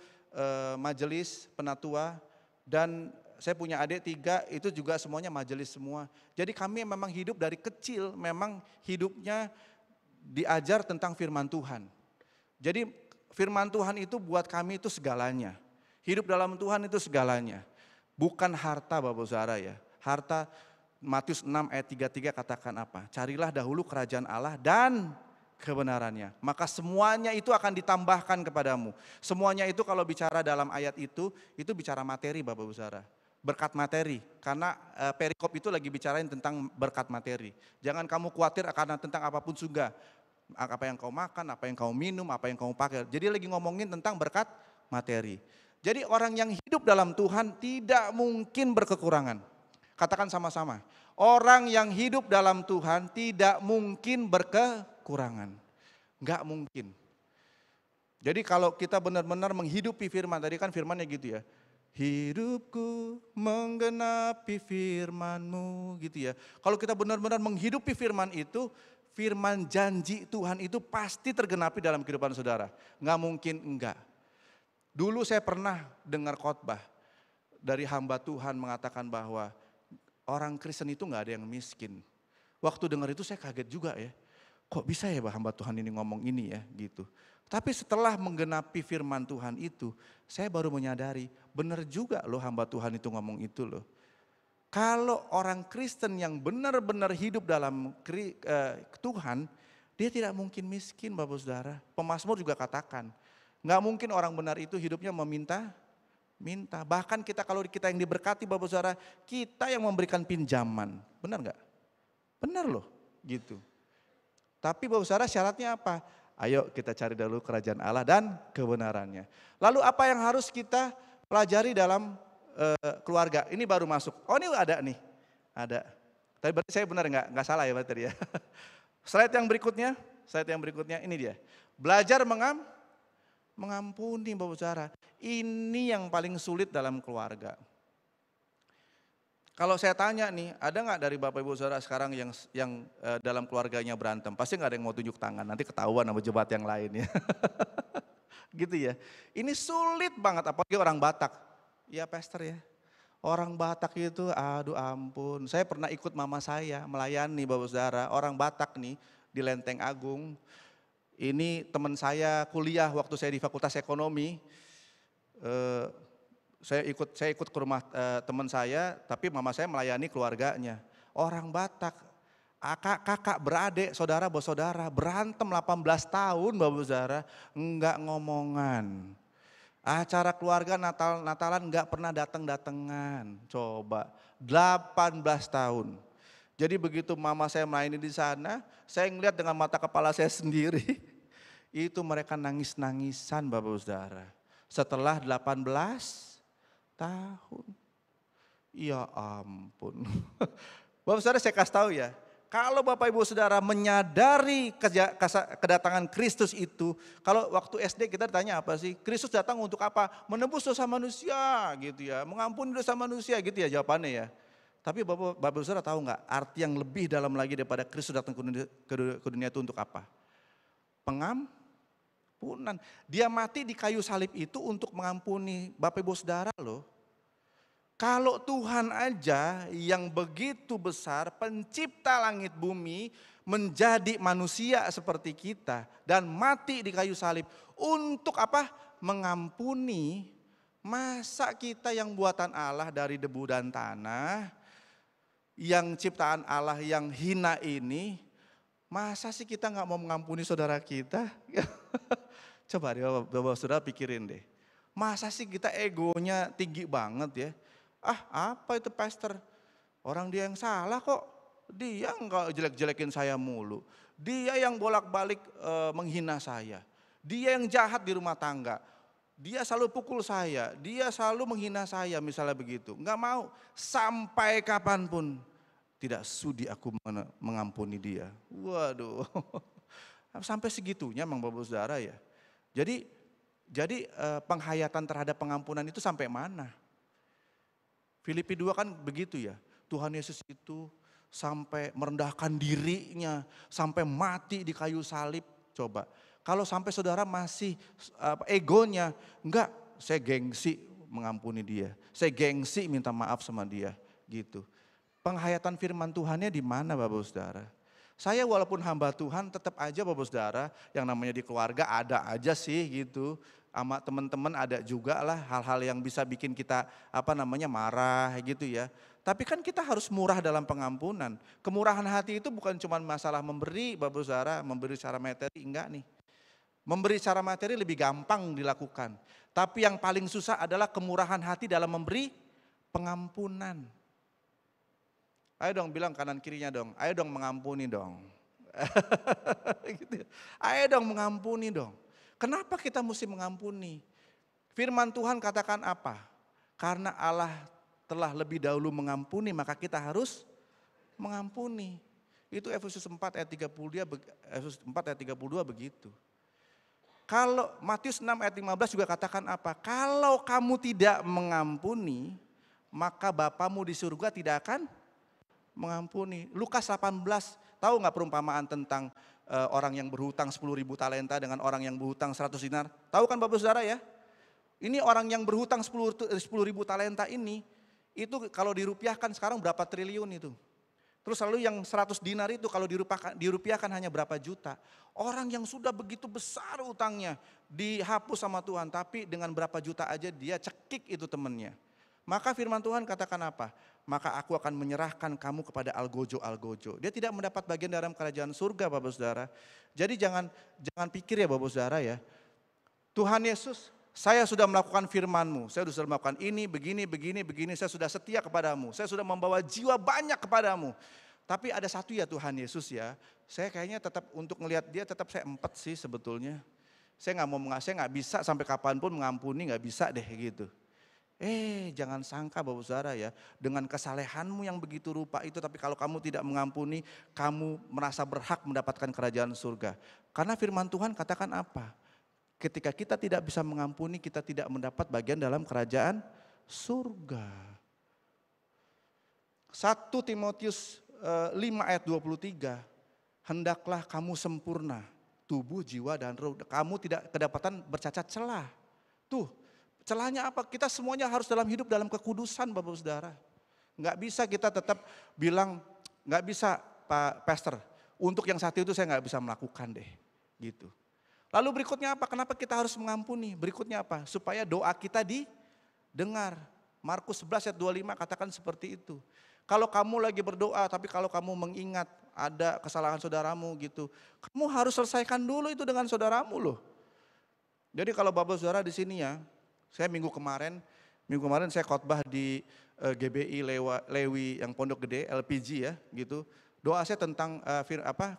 majelis penatua, dan saya punya adik 3 itu juga semuanya majelis semua. Jadi kami memang hidup dari kecil, memang hidupnya diajar tentang firman Tuhan. Jadi firman Tuhan itu buat kami itu segalanya. Hidup dalam Tuhan itu segalanya. Bukan harta Bapak Saudara ya. Harta, Matius 6 ayat 33 katakan apa? Carilah dahulu kerajaan Allah dan kebenarannya. Maka semuanya itu akan ditambahkan kepadamu. Semuanya itu kalau bicara dalam ayat itu bicara materi Bapak Saudara. Berkat materi, karena perikop itu lagi bicarain tentang berkat materi. Jangan kamu khawatir karena tentang apapun juga. Apa yang kau makan, apa yang kau minum, apa yang kau pakai. Jadi lagi ngomongin tentang berkat materi. Jadi orang yang hidup dalam Tuhan tidak mungkin berkekurangan. Katakan sama-sama, orang yang hidup dalam Tuhan tidak mungkin berkekurangan. Enggak mungkin. Jadi kalau kita benar-benar menghidupi firman, tadi kan firmannya gitu ya. Hidupku menggenapi firman-Mu gitu ya. Kalau kita benar-benar menghidupi firman itu, firman janji Tuhan itu pasti tergenapi dalam kehidupan saudara. Nggak mungkin enggak. Dulu saya pernah dengar khotbah dari hamba Tuhan mengatakan bahwa orang Kristen itu nggak ada yang miskin. Waktu dengar itu saya kaget juga ya. Kok bisa ya hamba Tuhan ini ngomong ini ya gitu. Tapi setelah menggenapi firman Tuhan itu, saya baru menyadari benar juga loh hamba Tuhan itu ngomong itu loh. Kalau orang Kristen yang benar-benar hidup dalam Tuhan, dia tidak mungkin miskin Bapak Saudara. Pemazmur juga katakan, nggak mungkin orang benar itu hidupnya minta. Bahkan kita kalau kita yang diberkati Bapak Saudara, kita yang memberikan pinjaman. Benar nggak? Benar loh gitu. Tapi Bapak Saudara syaratnya apa? Ayo kita cari dahulu kerajaan Allah dan kebenarannya. Lalu apa yang harus kita pelajari dalam keluarga? Ini baru masuk. Oh ini ada nih, ada. Tapi berarti saya benar nggak salah ya berarti ya. Slide yang berikutnya ini dia. Belajar mengampuni Bapak Saudara. Ini yang paling sulit dalam keluarga. Kalau saya tanya nih, ada nggak dari Bapak Ibu Saudara sekarang yang dalam keluarganya berantem? Pasti nggak ada yang mau tunjuk tangan, nanti ketahuan sama jebat yang lain ya. Gitu ya. Ini sulit banget, apalagi orang Batak. Iya pastor ya. Orang Batak itu, aduh ampun. Saya pernah ikut mama saya melayani Bapak Saudara, orang Batak nih di Lenteng Agung. Ini teman saya kuliah waktu saya di Fakultas Ekonomi. Saya ikut ke rumah teman saya, tapi mama saya melayani keluarganya. Orang Batak, kakak beradik, saudara bersaudara, berantem 18 tahun Bapak Saudara, enggak ngomongan. Acara keluarga Natalan enggak pernah datang-datangan. Coba 18 tahun. Jadi begitu mama saya melayani di sana, saya ngeliat dengan mata kepala saya sendiri, itu mereka nangis-nangisan Bapak Saudara. Setelah 18 tahun. Ya ampun. Bapak Saudara saya kasih tahu ya, kalau Bapak Ibu Saudara menyadari kedatangan Kristus itu, kalau waktu SD kita ditanya apa sih? Kristus datang untuk apa? Menebus dosa manusia gitu ya, mengampuni dosa manusia gitu ya jawabannya ya. Tapi Bapak Ibu Saudara tahu nggak arti yang lebih dalam lagi daripada Kristus datang ke dunia itu untuk apa? pengampunan. Dia mati di kayu salib itu untuk mengampuni Bapak Ibu Saudara loh. Kalau Tuhan aja yang begitu besar, pencipta langit bumi, menjadi manusia seperti kita dan mati di kayu salib untuk apa? Mengampuni. Masa kita yang buatan Allah dari debu dan tanah, yang ciptaan Allah yang hina ini, masa sih kita nggak mau mengampuni saudara kita? Coba deh Bapak Saudara pikirin deh. Masa sih kita egonya tinggi banget ya? Apa itu pastor? Orang dia yang salah kok. Dia nggak jelek-jelekin saya mulu. Dia yang bolak-balik menghina saya. Dia yang jahat di rumah tangga. Dia selalu pukul saya. Dia selalu menghina saya misalnya begitu. Nggak mau. Sampai kapanpun tidak sudi aku mengampuni dia. Waduh. Sampai segitunya Bang Bapak Saudara ya. Jadi penghayatan terhadap pengampunan itu sampai mana? Filipi 2 kan begitu ya. Tuhan Yesus itu sampai merendahkan dirinya, sampai mati di kayu salib. Coba, kalau sampai saudara masih egonya, enggak, saya gengsi mengampuni dia, saya gengsi minta maaf sama dia, gitu. Penghayatan firman Tuhannya di mana Bapak Saudara? Saya walaupun hamba Tuhan tetap aja Bapak Saudara, yang namanya di keluarga ada aja sih gitu. Sama teman-teman ada juga lah hal-hal yang bisa bikin kita marah gitu ya. Tapi kan kita harus murah dalam pengampunan. Kemurahan hati itu bukan cuma masalah memberi Bapak Saudara, memberi secara materi, enggak nih. Memberi secara materi lebih gampang dilakukan. Tapi yang paling susah adalah kemurahan hati dalam memberi pengampunan. Ayo dong bilang kanan kirinya dong, ayo dong mengampuni dong. Gitu. Ayo dong mengampuni dong. Kenapa kita mesti mengampuni? Firman Tuhan katakan apa? Karena Allah telah lebih dahulu mengampuni, maka kita harus mengampuni. Itu Efesus 4 ayat 32 begitu. Kalau Matius 6 ayat 15 juga katakan apa? Kalau kamu tidak mengampuni, maka Bapamu di surga tidak akan mengampuni. Lukas 18, tahu nggak perumpamaan tentang orang yang berhutang 10.000 talenta dengan orang yang berhutang 100 dinar? Tahu kan Bapak Saudara ya? Ini orang yang berhutang 10.000 talenta ini, itu kalau dirupiahkan sekarang berapa triliun itu. Terus lalu yang 100 dinar itu kalau dirupiahkan hanya berapa juta. Orang yang sudah begitu besar utangnya dihapus sama Tuhan, tapi dengan berapa juta aja dia cekik itu temannya. Maka firman Tuhan katakan apa? Maka aku akan menyerahkan kamu kepada algojo-algojo. Dia tidak mendapat bagian dalam kerajaan surga Bapak Saudara. Jadi jangan pikir ya Bapak Saudara ya. Tuhan Yesus, saya sudah melakukan firman-Mu. Saya sudah melakukan ini, begini. Saya sudah setia kepadamu. Saya sudah membawa jiwa banyak kepadamu. Tapi ada satu ya Tuhan Yesus ya. Saya kayaknya tetap untuk ngelihat dia tetap saya empet sih sebetulnya. Saya nggak bisa sampai kapanpun mengampuni, nggak bisa deh gitu. Jangan sangka Bapak Saudara ya, dengan kesalehanmu yang begitu rupa itu, tapi kalau kamu tidak mengampuni, kamu merasa berhak mendapatkan kerajaan surga. Karena firman Tuhan katakan apa? Ketika kita tidak bisa mengampuni, kita tidak mendapat bagian dalam kerajaan surga. 1 Timotius 5 ayat 23, hendaklah kamu sempurna, tubuh, jiwa, dan roh. Kamu tidak kedapatan bercacat celah. Tuh, celahnya apa? Kita semuanya harus dalam hidup dalam kekudusan Bapak Saudara. Nggak bisa kita tetap bilang, nggak bisa Pak Pastor, untuk yang satu itu saya nggak bisa melakukan deh. Gitu. Lalu berikutnya apa? Kenapa kita harus mengampuni? Berikutnya apa? Supaya doa kita didengar. Markus 11 ayat 25 katakan seperti itu. Kalau kamu lagi berdoa, tapi kalau kamu mengingat ada kesalahan saudaramu gitu, kamu harus selesaikan dulu itu dengan saudaramu loh. Jadi kalau Bapak Saudara di sini ya, saya minggu kemarin saya khotbah di GBI Lewi yang Pondok Gede, LPG ya gitu. Doa saya tentang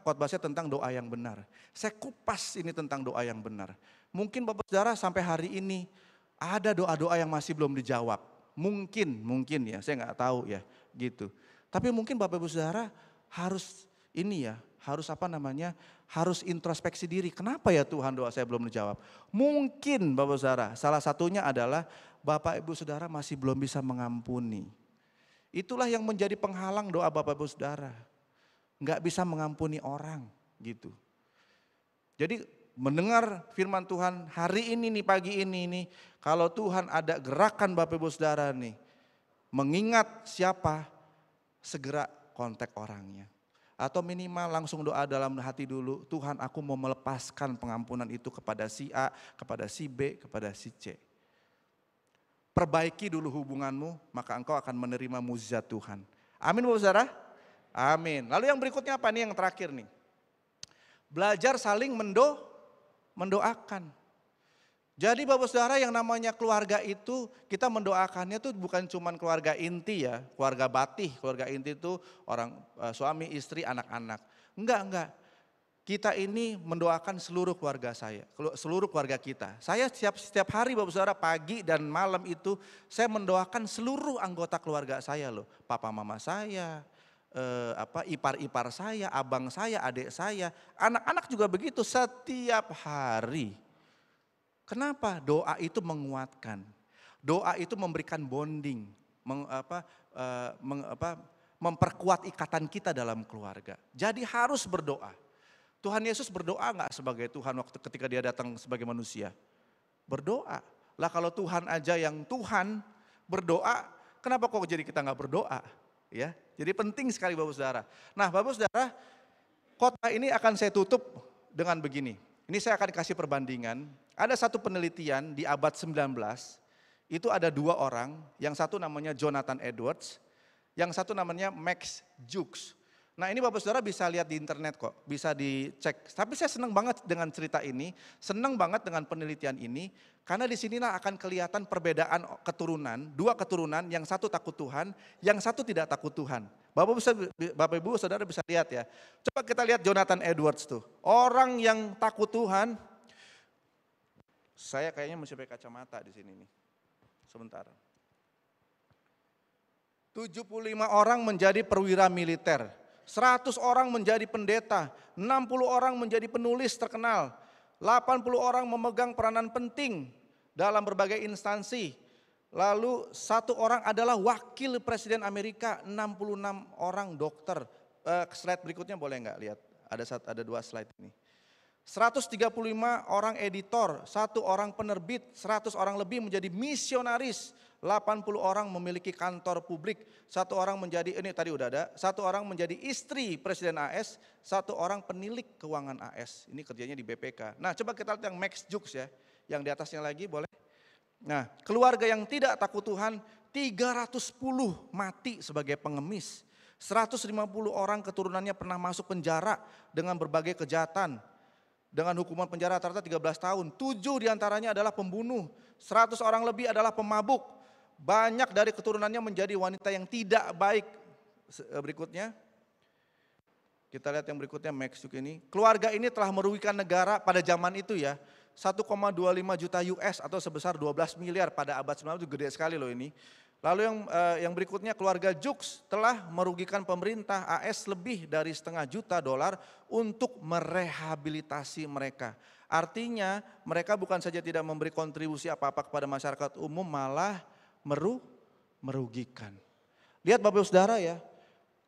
khotbah saya tentang doa yang benar. Saya kupas ini tentang doa yang benar. Mungkin Bapak Saudara sampai hari ini ada doa-doa yang masih belum dijawab. Mungkin ya, saya nggak tahu ya gitu. Tapi mungkin Bapak Ibu Saudara harus harus introspeksi diri. Kenapa ya Tuhan doa saya belum dijawab? Mungkin Bapak Saudara, salah satunya adalah Bapak Ibu Saudara masih belum bisa mengampuni. Itulah yang menjadi penghalang doa Bapak Ibu Saudara. Nggak bisa mengampuni orang gitu. Jadi mendengar firman Tuhan hari ini nih, pagi ini nih, kalau Tuhan ada gerakan Bapak Ibu Saudara nih, mengingat siapa, segera kontak orangnya. Atau minimal langsung doa dalam hati dulu, Tuhan aku mau melepaskan pengampunan itu kepada si A, kepada si B, kepada si C. Perbaiki dulu hubunganmu, maka engkau akan menerima mukjizat Tuhan. Amin Bapak Saudara? Amin. Lalu yang berikutnya apa nih, yang terakhir nih? Belajar saling mendoakan. Jadi Bapak Saudara, yang namanya keluarga itu kita mendoakannya tuh bukan cuma keluarga inti ya, keluarga batih. Keluarga inti itu orang suami, istri, anak-anak. Enggak. Kita ini mendoakan seluruh keluarga saya, seluruh keluarga kita. Saya setiap hari Bapak Saudara, pagi dan malam itu saya mendoakan seluruh anggota keluarga saya loh. Papa mama saya, ipar-ipar saya, abang saya, adik saya, anak-anak juga begitu setiap hari. Kenapa? Doa itu menguatkan. Doa itu memberikan bonding, memperkuat ikatan kita dalam keluarga. Jadi harus berdoa. Tuhan Yesus berdoa enggak sebagai Tuhan waktu ketika dia datang sebagai manusia? Berdoa. Lah kalau Tuhan aja yang Tuhan berdoa, kenapa kok jadi kita enggak berdoa? Ya, jadi penting sekali Bapak Saudara. Nah Bapak Saudara, khotbah ini akan saya tutup dengan begini. Ini saya akan kasih perbandingan. Ada satu penelitian di abad 19, itu ada dua orang, yang satu namanya Jonathan Edwards, yang satu namanya Max Jukes. Nah ini Bapak Saudara bisa lihat di internet kok, bisa dicek. Tapi saya senang banget dengan cerita ini, senang banget dengan penelitian ini, karena di sinilah akan kelihatan perbedaan keturunan, dua keturunan, yang satu takut Tuhan, yang satu tidak takut Tuhan. Bapak Ibu Saudara bisa lihat ya. Coba kita lihat Jonathan Edwards tuh, orang yang takut Tuhan. Saya kayaknya mesti pakai kacamata di sini nih, sebentar. 75 orang menjadi perwira militer. 100 orang menjadi pendeta, 60 orang menjadi penulis terkenal, 80 orang memegang peranan penting dalam berbagai instansi. Lalu 1 orang adalah wakil presiden Amerika, 66 orang dokter. Slide berikutnya boleh enggak lihat? Ada 2 slide ini. 135 orang editor, 1 orang penerbit, 100 orang lebih menjadi misionaris. 80 orang memiliki kantor publik, 1 orang menjadi, ini tadi udah ada, 1 orang menjadi istri Presiden AS, 1 orang penilik keuangan AS. Ini kerjanya di BPK. Nah coba kita lihat yang Max Jukes ya, yang di atasnya lagi boleh. Nah keluarga yang tidak takut Tuhan, 310 mati sebagai pengemis. 150 orang keturunannya pernah masuk penjara dengan berbagai kejahatan. Dengan hukuman penjara rata-rata 13 tahun, 7 diantaranya adalah pembunuh, 100 orang lebih adalah pemabuk. Banyak dari keturunannya menjadi wanita yang tidak baik. Berikutnya, kita lihat yang berikutnya Max Jukes ini. Keluarga ini telah merugikan negara pada zaman itu ya, 1,25 juta US atau sebesar 12 miliar pada abad 19, itu gede sekali loh ini. Lalu yang berikutnya, keluarga Jukes telah merugikan pemerintah AS lebih dari $500 juta untuk merehabilitasi mereka. Artinya mereka bukan saja tidak memberi kontribusi apa-apa kepada masyarakat umum, malah merugikan. Lihat Bapak Saudara ya,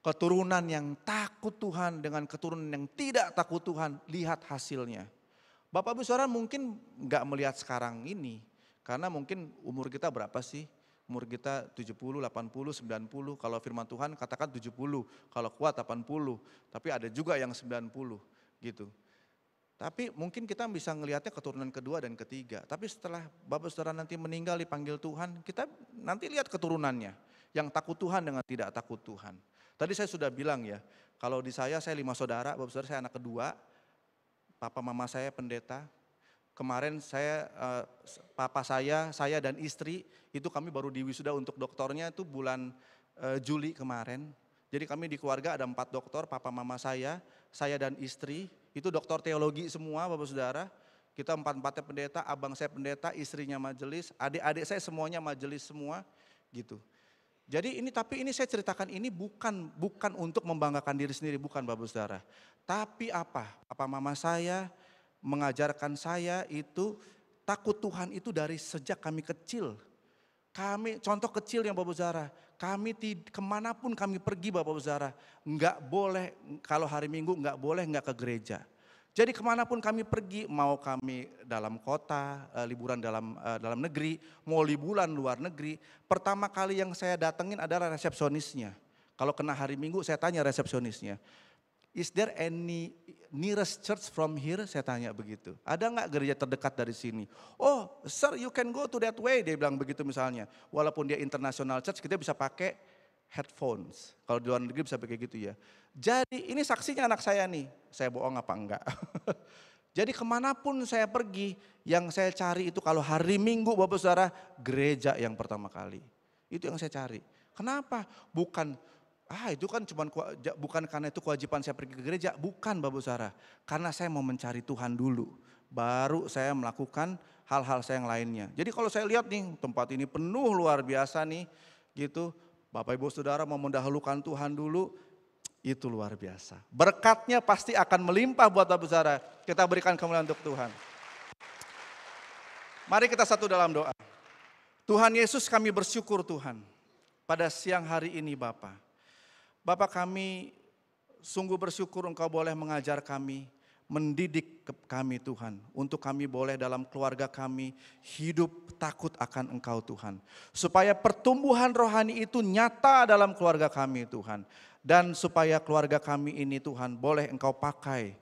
keturunan yang takut Tuhan dengan keturunan yang tidak takut Tuhan, lihat hasilnya. Bapak Saudara mungkin enggak melihat sekarang ini, karena mungkin umur kita berapa sih? Umur kita 70, 80, 90, kalau firman Tuhan katakan 70, kalau kuat 80, tapi ada juga yang 90 gitu. Tapi mungkin kita bisa ngelihatnya keturunan kedua dan ketiga, tapi setelah Bapak Saudara nanti meninggal dipanggil Tuhan, kita nanti lihat keturunannya, yang takut Tuhan dengan tidak takut Tuhan. Tadi saya sudah bilang ya, kalau di saya 5 saudara, Bapak Saudara saya anak kedua, papa mama saya pendeta. Kemarin papa saya dan istri itu kami baru diwisuda untuk doktornya itu bulan Juli kemarin. Jadi kami di keluarga ada 4 doktor, papa mama saya dan istri, itu doktor teologi semua Bapak Saudara. Kita 4-4-nya pendeta, abang saya pendeta, istrinya majelis, adik-adik saya semuanya majelis semua gitu. Jadi tapi ini saya ceritakan ini bukan untuk membanggakan diri sendiri, bukan Bapak Saudara. Tapi papa mama saya mengajarkan saya itu takut Tuhan itu dari sejak kami kecil. Contoh kecil yang Bapak Saudara, kami kemanapun kami pergi Bapak Saudara, enggak boleh kalau hari Minggu enggak boleh enggak ke gereja. Jadi kemanapun kami pergi, mau kami dalam kota, liburan dalam negeri, mau liburan luar negeri, pertama kali yang saya datengin adalah resepsionisnya. Kalau kena hari Minggu saya tanya resepsionisnya, is there any nearest church from here? Saya tanya begitu. Ada nggak gereja terdekat dari sini? Oh sir, you can go to that way, dia bilang begitu misalnya. Walaupun dia international church, kita bisa pakai headphones. Kalau di luar negeri bisa pakai gitu ya. Jadi ini saksinya anak saya nih, saya bohong apa enggak? Jadi kemanapun saya pergi, yang saya cari itu kalau hari Minggu Bapak Saudara, gereja yang pertama kali. Itu yang saya cari. Kenapa? Bukan, itu kan bukan karena itu kewajiban saya pergi ke gereja. Bukan Bapak Saudara, karena saya mau mencari Tuhan dulu. Baru saya melakukan hal-hal saya yang lainnya. Jadi kalau saya lihat nih, tempat ini penuh luar biasa nih, gitu. Bapak Ibu Saudara mau mendahulukan Tuhan dulu, itu luar biasa. Berkatnya pasti akan melimpah buat Bapak Saudara. Kita berikan kemuliaan untuk Tuhan. Mari kita satu dalam doa. Tuhan Yesus, kami bersyukur Tuhan pada siang hari ini Bapak. Bapak, kami sungguh bersyukur Engkau boleh mengajar kami, mendidik kami Tuhan. Untuk kami boleh dalam keluarga kami hidup takut akan Engkau Tuhan. Supaya pertumbuhan rohani itu nyata dalam keluarga kami Tuhan. Dan supaya keluarga kami ini Tuhan boleh Engkau pakai.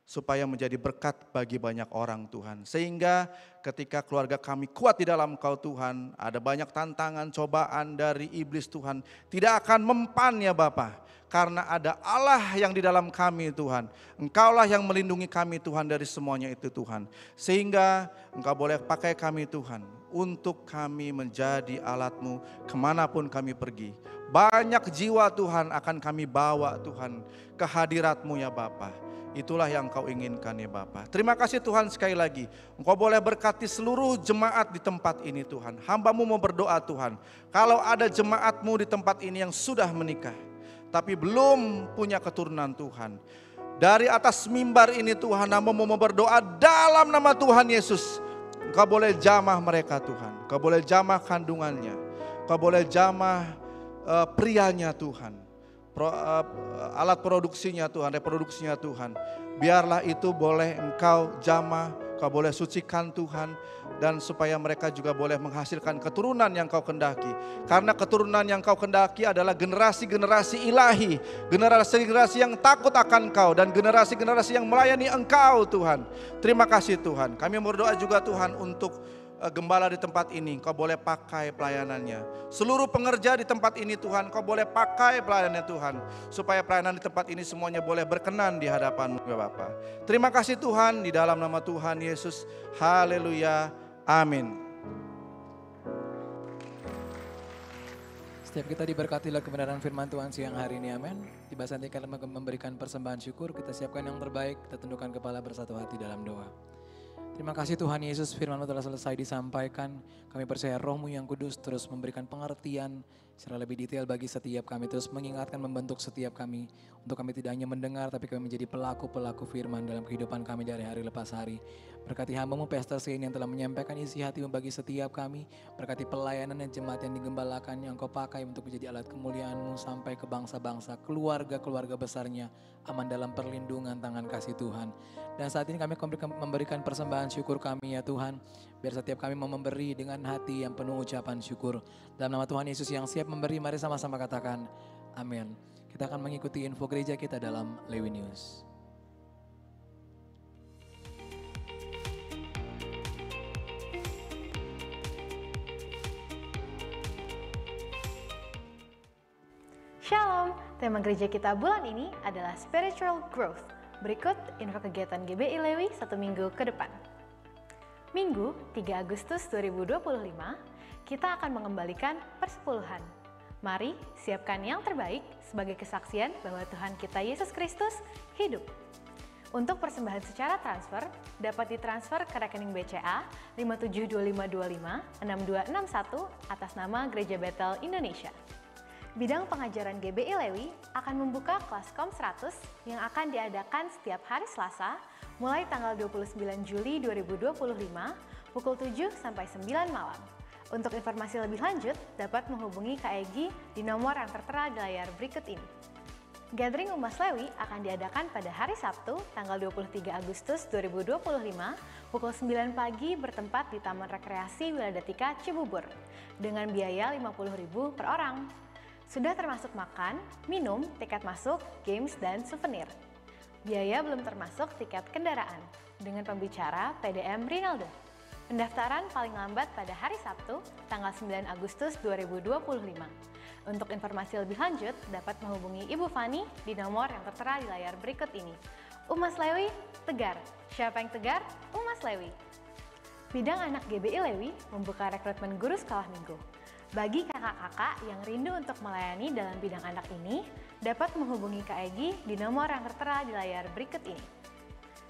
Supaya menjadi berkat bagi banyak orang Tuhan. Sehingga ketika keluarga kami kuat di dalam Engkau Tuhan, ada banyak tantangan, cobaan dari iblis Tuhan. Tidak akan mempan ya Bapa. Karena ada Allah yang di dalam kami Tuhan. Engkaulah yang melindungi kami Tuhan dari semuanya itu Tuhan. Sehingga Engkau boleh pakai kami Tuhan. Untuk kami menjadi alat-Mu kemanapun kami pergi. Banyak jiwa Tuhan akan kami bawa Tuhan ke hadirat-Mu ya Bapa. Itulah yang Engkau inginkan ya Bapa. Terima kasih Tuhan sekali lagi. Engkau boleh berkati seluruh jemaat di tempat ini Tuhan. Hamba-Mu mau berdoa Tuhan. Kalau ada jemaat-Mu di tempat ini yang sudah menikah, tapi belum punya keturunan Tuhan. Dari atas mimbar ini Tuhan, hamba mau berdoa dalam nama Tuhan Yesus. Engkau boleh jamah mereka Tuhan. Engkau boleh jamah kandungannya. Engkau boleh jamah prianya Tuhan. Alat produksinya Tuhan, reproduksinya Tuhan. Biarlah itu boleh Engkau jamah, Engkau boleh sucikan Tuhan. Dan supaya mereka juga boleh menghasilkan keturunan yang Kau kendaki. Karena keturunan yang Kau kendaki adalah generasi-generasi ilahi. Generasi-generasi yang takut akan Kau. Dan generasi-generasi yang melayani Engkau Tuhan. Terima kasih Tuhan. Kami berdoa juga Tuhan untuk gembala di tempat ini, Kau boleh pakai pelayanannya. Seluruh pengerja di tempat ini Tuhan, Kau boleh pakai pelayanannya Tuhan. Supaya pelayanan di tempat ini semuanya boleh berkenan di hadapan-Mu ya Bapa. Terima kasih Tuhan, di dalam nama Tuhan Yesus. Haleluya. Amin. Setiap kita diberkati oleh kebenaran firman Tuhan siang hari ini, amin. Tiba saatnya kita memberikan persembahan syukur, kita siapkan yang terbaik, kita tundukkan kepala bersatu hati dalam doa. Terima kasih Tuhan Yesus, firman-Mu telah selesai disampaikan. Kami percaya Roh-Mu yang kudus terus memberikan pengertian secara lebih detail bagi setiap kami. Terus mengingatkan, membentuk setiap kami. Untuk kami tidak hanya mendengar, tapi kami menjadi pelaku-pelaku firman dalam kehidupan kami dari hari lepas hari. Berkati hamba-Mu Pastor Sein yang telah menyampaikan isi hati-Mu bagi setiap kami. Berkati pelayanan dan jemaat yang digembalakan yang Kau pakai untuk menjadi alat kemuliaan-Mu sampai ke bangsa-bangsa, keluarga-keluarga besarnya aman dalam perlindungan tangan kasih Tuhan. Dan saat ini kami memberikan persembahan syukur kami ya Tuhan. Biar setiap kami mau memberi dengan hati yang penuh ucapan syukur. Dalam nama Tuhan Yesus yang siap memberi, mari sama-sama katakan amin. Kita akan mengikuti info gereja kita dalam Lewi News. Shalom, tema gereja kita bulan ini adalah Spiritual Growth. Berikut info kegiatan GBI Lewi 1 minggu ke depan. Minggu 3 Agustus 2025, kita akan mengembalikan persepuluhan. Mari siapkan yang terbaik sebagai kesaksian bahwa Tuhan kita Yesus Kristus hidup. Untuk persembahan secara transfer, dapat ditransfer ke rekening BCA 5725256261 atas nama Gereja Bethel Indonesia. Bidang pengajaran GBI Lewi akan membuka kelas KOM 100 yang akan diadakan setiap hari Selasa mulai tanggal 29 Juli 2025 pukul 7 sampai 9 malam. Untuk informasi lebih lanjut dapat menghubungi Kak Egy di nomor yang tertera di layar berikut ini. Gathering Umas Lewi akan diadakan pada hari Sabtu, tanggal 23 Agustus 2025, pukul 9 pagi bertempat di Taman Rekreasi Wiladatika Cibubur, dengan biaya Rp50.000 per orang. Sudah termasuk makan, minum, tiket masuk, games, dan souvenir. Biaya belum termasuk tiket kendaraan, dengan pembicara PDM Rinaldo. Pendaftaran paling lambat pada hari Sabtu, tanggal 9 Agustus 2025. Untuk informasi lebih lanjut, dapat menghubungi Ibu Fani di nomor yang tertera di layar berikut ini. Umas Lewi, tegar. Siapa yang tegar? Umas Lewi. Bidang Anak GBI Lewi membuka rekrutmen guru sekolah minggu. Bagi kakak-kakak yang rindu untuk melayani dalam bidang anak ini, dapat menghubungi Kak Egi di nomor yang tertera di layar berikut ini.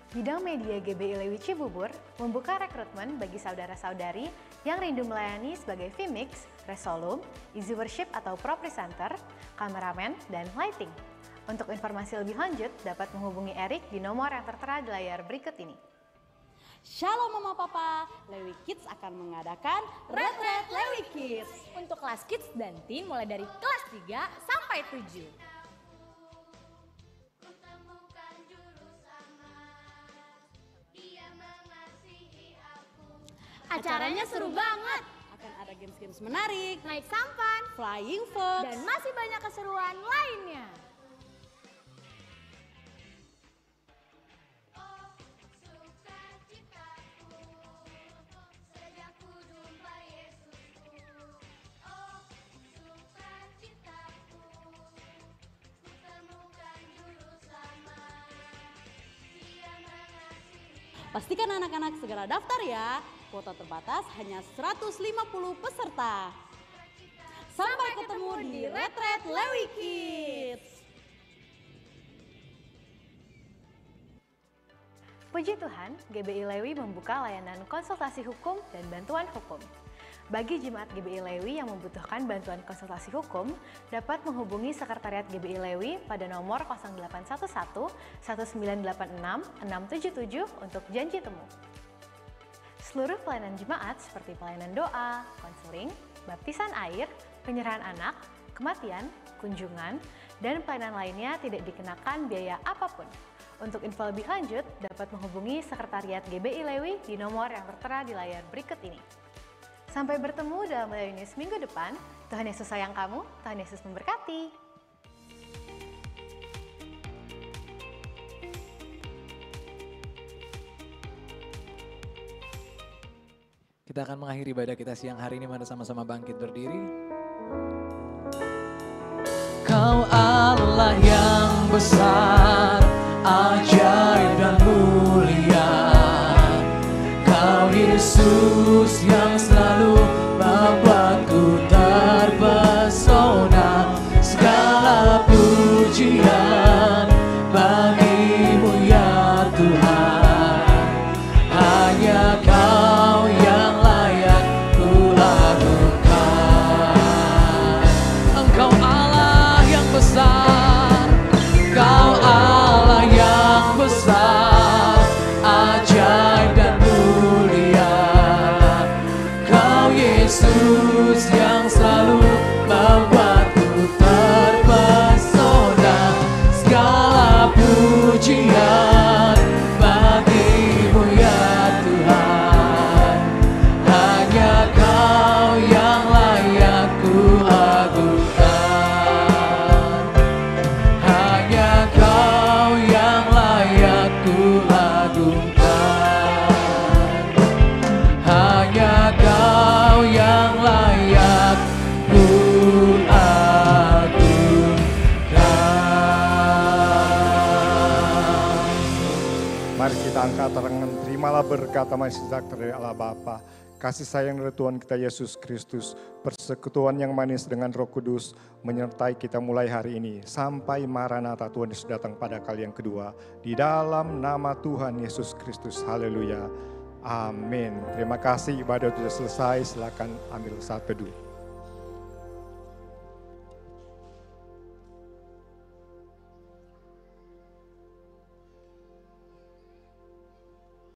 Bidang Media GBI Lewi Cibubur membuka rekrutmen bagi saudara-saudari yang rindu melayani sebagai VMix, Resolum, Easy Worship atau Pro Presenter, kameramen, dan lighting. Untuk informasi lebih lanjut, dapat menghubungi Erik di nomor yang tertera di layar berikut ini. Shalom Mama Papa, Lewi Kids akan mengadakan Retret Lewi Kids untuk kelas kids dan teen mulai dari kelas 3 sampai 7. Acaranya seru banget. Akan ada games-games menarik, Naik sampan, flying fox, dan masih banyak keseruan lainnya. pastikan anak-anak segera daftar ya. Kuota terbatas hanya 150 peserta. Sampai ketemu di Retret Lewi Kids. Puji Tuhan, GBI Lewi membuka layanan konsultasi hukum dan bantuan hukum. Bagi jemaat GBI Lewi yang membutuhkan bantuan konsultasi hukum, dapat menghubungi Sekretariat GBI Lewi pada nomor 0811 1986 677 untuk janji temu. Seluruh pelayanan jemaat seperti pelayanan doa, konseling, baptisan air, penyerahan anak, kematian, kunjungan, dan pelayanan lainnya tidak dikenakan biaya apapun. Untuk info lebih lanjut, dapat menghubungi Sekretariat GBI Lewi di nomor yang tertera di layar berikut ini. Sampai bertemu dalam Lewi News minggu depan. Tuhan Yesus sayang kamu, Tuhan Yesus memberkati. Kita akan mengakhiri ibadah kita siang hari ini, mari sama-sama bangkit berdiri. Kau Allah yang besar, ajaib dan mulia. Kau Yesus yang selalu membuatku terpesona. Segala pujian bagimu ya Tuhan. Hanya Kau yang layak ku agungkan. Engkau Allah yang besar, Kau Allah yang besar, ajaib dan mulia. Kau Yesus yang selalu membuatku terpesona. Segala pujian bagimu ya Tuhan. Hanya Kau yang layak ku agungkan. Hanya Kau yang layak ku agungkan. Hanya Kau yang layak ku agungkan. Mari kita angkat tangan, terimalah berkat damai sejahtera dari Allah Bapa, kasih sayang dari Tuhan kita Yesus Kristus, persekutuan yang manis dengan Roh Kudus menyertai kita mulai hari ini sampai Maranatha Tuhan Yesus datang pada kali yang kedua. Di dalam nama Tuhan Yesus Kristus, haleluya. Amin. Terima kasih, ibadah sudah selesai, silakan ambil saat teduh.